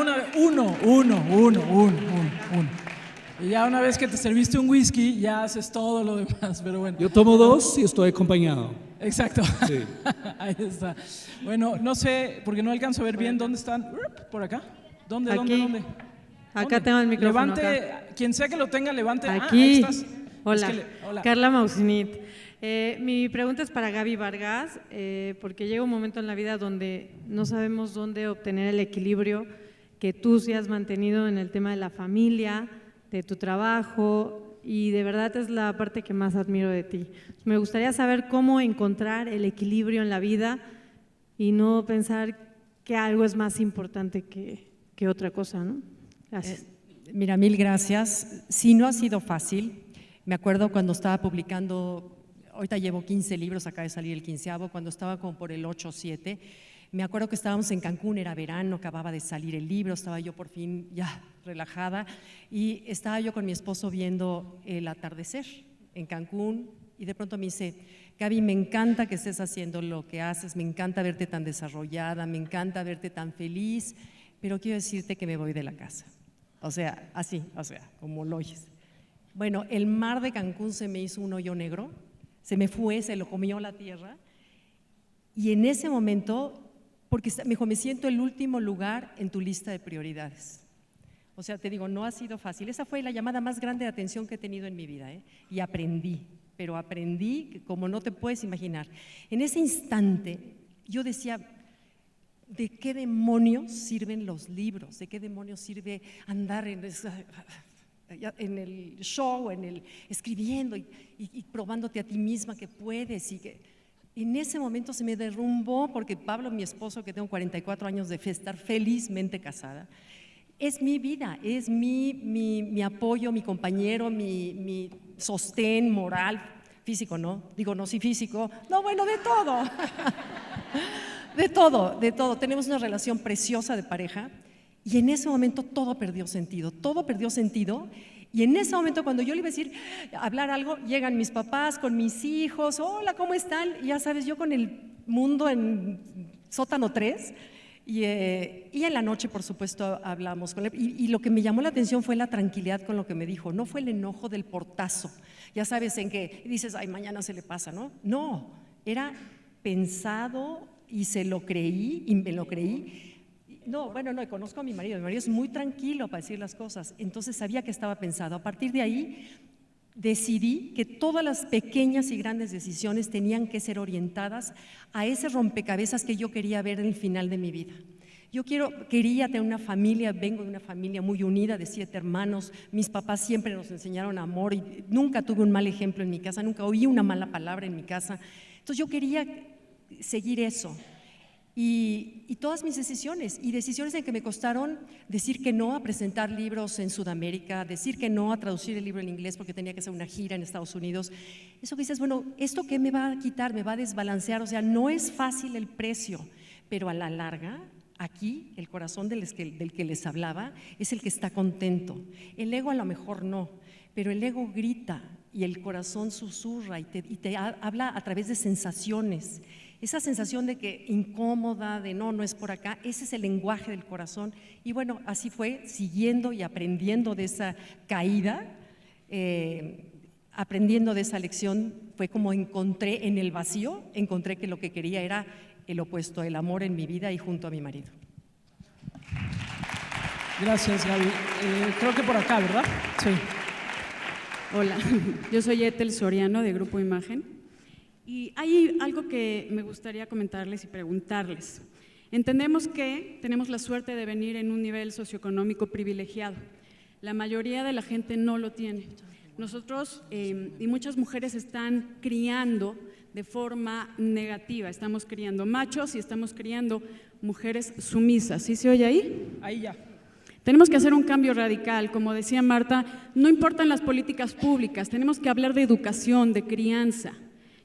Y ya una vez que te serviste un whisky, ya haces todo lo demás, pero bueno. Yo tomo 2 y estoy acompañado. Exacto. Sí. Ahí está. Bueno, no sé, porque no alcanzo a ver bien dónde están. ¿Por acá? ¿Dónde? Acá tengo el micrófono. Levante, acá. quien sea que lo tenga, levante. Aquí. Ahí estás. Hola. Hola. Carla Mausinit. Mi pregunta es para Gaby Vargas, porque llega un momento en la vida donde no sabemos dónde obtener el equilibrio que tú sí has mantenido en el tema de la familia, de tu trabajo, y de verdad es la parte que más admiro de ti. Me gustaría saber cómo encontrar el equilibrio en la vida y no pensar que algo es más importante que otra cosa, ¿no? Gracias. Mira, mil gracias. Sí, no ha sido fácil. Me acuerdo cuando estaba publicando, ahorita llevo 15 libros, acaba de salir el 15avo, cuando estaba como por el 8 o 7, me acuerdo que estábamos en Cancún, era verano, acababa de salir el libro, estaba yo por fin ya relajada y estaba yo con mi esposo viendo el atardecer en Cancún y de pronto me dice, Gaby, me encanta que estés haciendo lo que haces, me encanta verte tan desarrollada, me encanta verte tan feliz, pero quiero decirte que me voy de la casa. O sea, así, como lo oyes. Bueno, el mar de Cancún se me hizo un hoyo negro, se me fue, se lo comió la tierra y en ese momento, porque me dijo, me siento el último lugar en tu lista de prioridades. O sea, te digo, no ha sido fácil. Esa fue la llamada más grande de atención que he tenido en mi vida, y aprendí, pero aprendí como no te puedes imaginar. En ese instante yo decía, ¿de qué demonios sirven los libros? ¿De qué demonios sirve andar en el show, escribiendo y probándote a ti misma que puedes? Y que en ese momento se me derrumbó porque Pablo, mi esposo, que tengo 44 años de estar felizmente casada, es mi vida, es mi apoyo, mi compañero, mi sostén moral, físico, ¿no? Digo, no, sí físico, no, bueno, de todo. De todo. Tenemos una relación preciosa de pareja y en ese momento todo perdió sentido. Y en ese momento cuando yo le iba a decir, hablar algo, llegan mis papás con mis hijos, hola, ¿cómo están? Y ya sabes, yo con el mundo en sótano 3 y en la noche, por supuesto, hablamos con él. Y lo que me llamó la atención fue la tranquilidad con lo que me dijo, no fue el enojo del portazo. Ya sabes, en que dices, ay, mañana se le pasa, ¿no? No, era pensado y se lo creí y me lo creí. No, bueno, no, conozco a mi marido es muy tranquilo para decir las cosas, entonces sabía que estaba pensado. A partir de ahí decidí que todas las pequeñas y grandes decisiones tenían que ser orientadas a ese rompecabezas que yo quería ver en el final de mi vida. Yo quería tener una familia, vengo de una familia muy unida de 7 hermanos, mis papás siempre nos enseñaron amor y nunca tuve un mal ejemplo en mi casa, nunca oí una mala palabra en mi casa, entonces yo quería seguir eso. Y todas mis decisiones en que me costaron decir que no a presentar libros en Sudamérica, decir que no a traducir el libro en inglés porque tenía que hacer una gira en Estados Unidos, eso que dices, bueno, ¿esto qué me va a quitar? Me va a desbalancear, o sea, no es fácil el precio, pero a la larga aquí el corazón del que les hablaba es el que está contento. El ego a lo mejor no, pero el ego grita y el corazón susurra y te habla a través de sensaciones. Esa sensación de que incómoda, de no es por acá, ese es el lenguaje del corazón. Y bueno, así fue, siguiendo y aprendiendo de esa caída, aprendiendo de esa lección, fue como encontré en el vacío, encontré que lo que quería era el opuesto, el amor en mi vida y junto a mi marido. Gracias, Gaby. Creo que por acá, ¿verdad? Sí. Hola, yo soy Ethel Soriano de Grupo Imagen y hay algo que me gustaría comentarles y preguntarles. Entendemos que tenemos la suerte de venir en un nivel socioeconómico privilegiado. La mayoría de la gente no lo tiene. Nosotros y muchas mujeres están criando de forma negativa. Estamos criando machos y estamos criando mujeres sumisas. ¿Sí se oye ahí? Ahí ya. Tenemos que hacer un cambio radical, como decía Marta, no importan las políticas públicas, tenemos que hablar de educación, de crianza.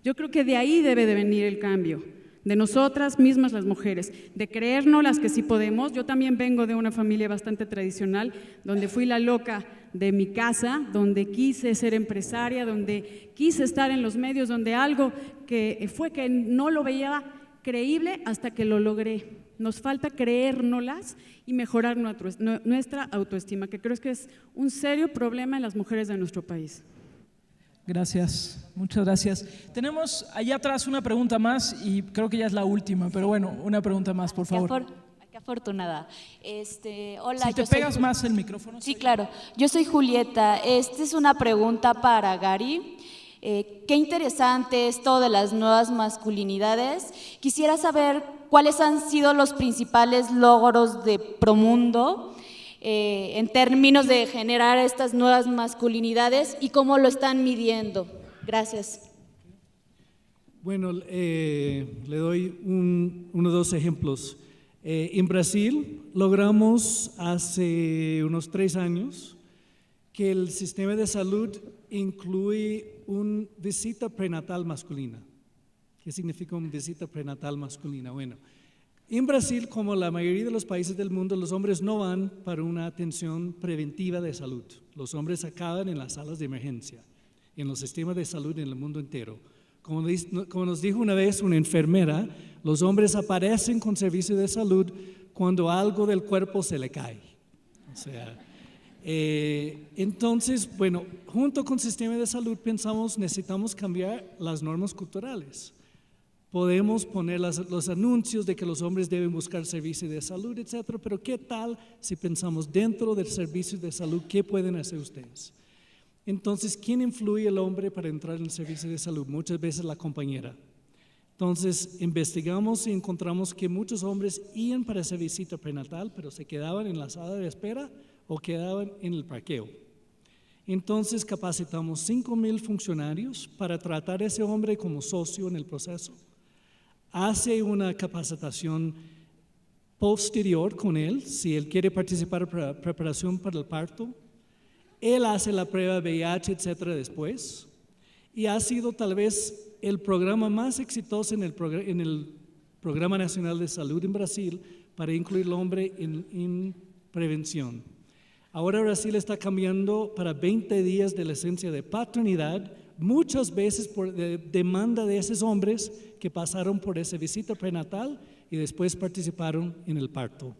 Yo creo que de ahí debe de venir el cambio, de nosotras mismas las mujeres, de creernos las que sí podemos. Yo también vengo de una familia bastante tradicional, donde fui la loca de mi casa, donde quise ser empresaria, donde quise estar en los medios, donde algo que fue que no lo veía creíble hasta que lo logré. Nos falta creérnoslas y mejorar nuestra autoestima, que creo que es un serio problema en las mujeres de nuestro país. Gracias, muchas gracias. Tenemos allá atrás una pregunta más y creo que ya es la última, pero bueno, una pregunta más, por favor. Qué afortunada. Hola, si te pegas más el micrófono. Sí, claro. Yo soy Julieta. Esta es una pregunta para Gary. Qué interesante esto de las nuevas masculinidades. Quisiera saber cuáles han sido los principales logros de Promundo en términos de generar estas nuevas masculinidades y cómo lo están midiendo. Gracias. Bueno, le doy uno o dos ejemplos. En Brasil logramos hace unos 3 años que el sistema de salud incluye una visita prenatal masculina. ¿Qué significa una visita prenatal masculina? Bueno, en Brasil, como la mayoría de los países del mundo, los hombres no van para una atención preventiva de salud. Los hombres acaban en las salas de emergencia, en los sistemas de salud en el mundo entero. Como nos dijo una vez una enfermera, los hombres aparecen con servicio de salud cuando algo del cuerpo se le cae. O sea, entonces, bueno, junto con el sistema de salud pensamos necesitamos cambiar las normas culturales. Podemos poner los anuncios de que los hombres deben buscar servicios de salud, etcétera, pero ¿qué tal si pensamos dentro del servicio de salud, qué pueden hacer ustedes? Entonces, ¿quién influye al hombre para entrar en el servicio de salud? Muchas veces la compañera. Entonces, investigamos y encontramos que muchos hombres iban para esa visita prenatal, pero se quedaban en la sala de espera o quedaban en el parqueo. Entonces, capacitamos 5,000 funcionarios para tratar a ese hombre como socio en el proceso. Hace una capacitación posterior con él, si él quiere participar en la preparación para el parto. Él hace la prueba de VIH, etcétera, después. Y ha sido tal vez el programa más exitoso en el Programa Nacional de Salud en Brasil para incluir al hombre en prevención. Ahora Brasil está cambiando para 20 días de licencia de paternidad, muchas veces por demanda de esos hombres que pasaron por esa visita prenatal y después participaron en el parto.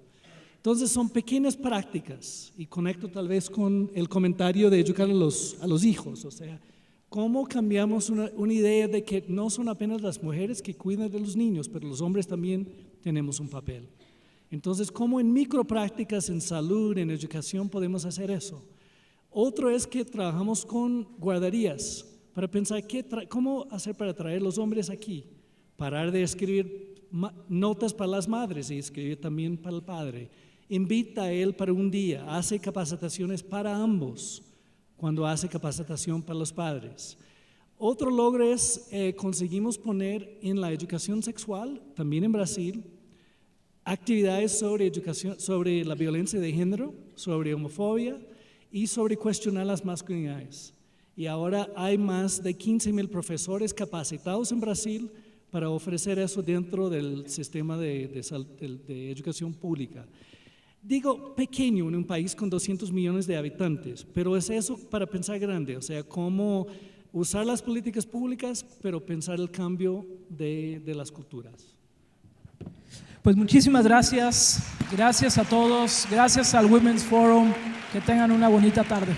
Entonces son pequeñas prácticas y conecto tal vez con el comentario de educar a los hijos, o sea, cómo cambiamos una idea de que no son apenas las mujeres que cuidan de los niños, pero los hombres también tenemos un papel. Entonces, ¿cómo en microprácticas, en salud, en educación podemos hacer eso? Otro es que trabajamos con guarderías para pensar cómo hacer para traer los hombres aquí, parar de escribir notas para las madres y escribir también para el padre. Invita a él para un día, hace capacitaciones para ambos cuando hace capacitación para los padres. Otro logro es conseguimos poner en la educación sexual, también en Brasil, actividades sobre educación, sobre la violencia de género, sobre homofobia y sobre cuestionar las masculinidades. Y ahora hay más de 15,000 profesores capacitados en Brasil para ofrecer eso dentro del sistema de educación pública. Digo pequeño en un país con 200 millones de habitantes, pero es eso para pensar grande, o sea, cómo usar las políticas públicas, pero pensar el cambio de las culturas. Pues muchísimas gracias, gracias a todos, gracias al Women's Forum, que tengan una bonita tarde.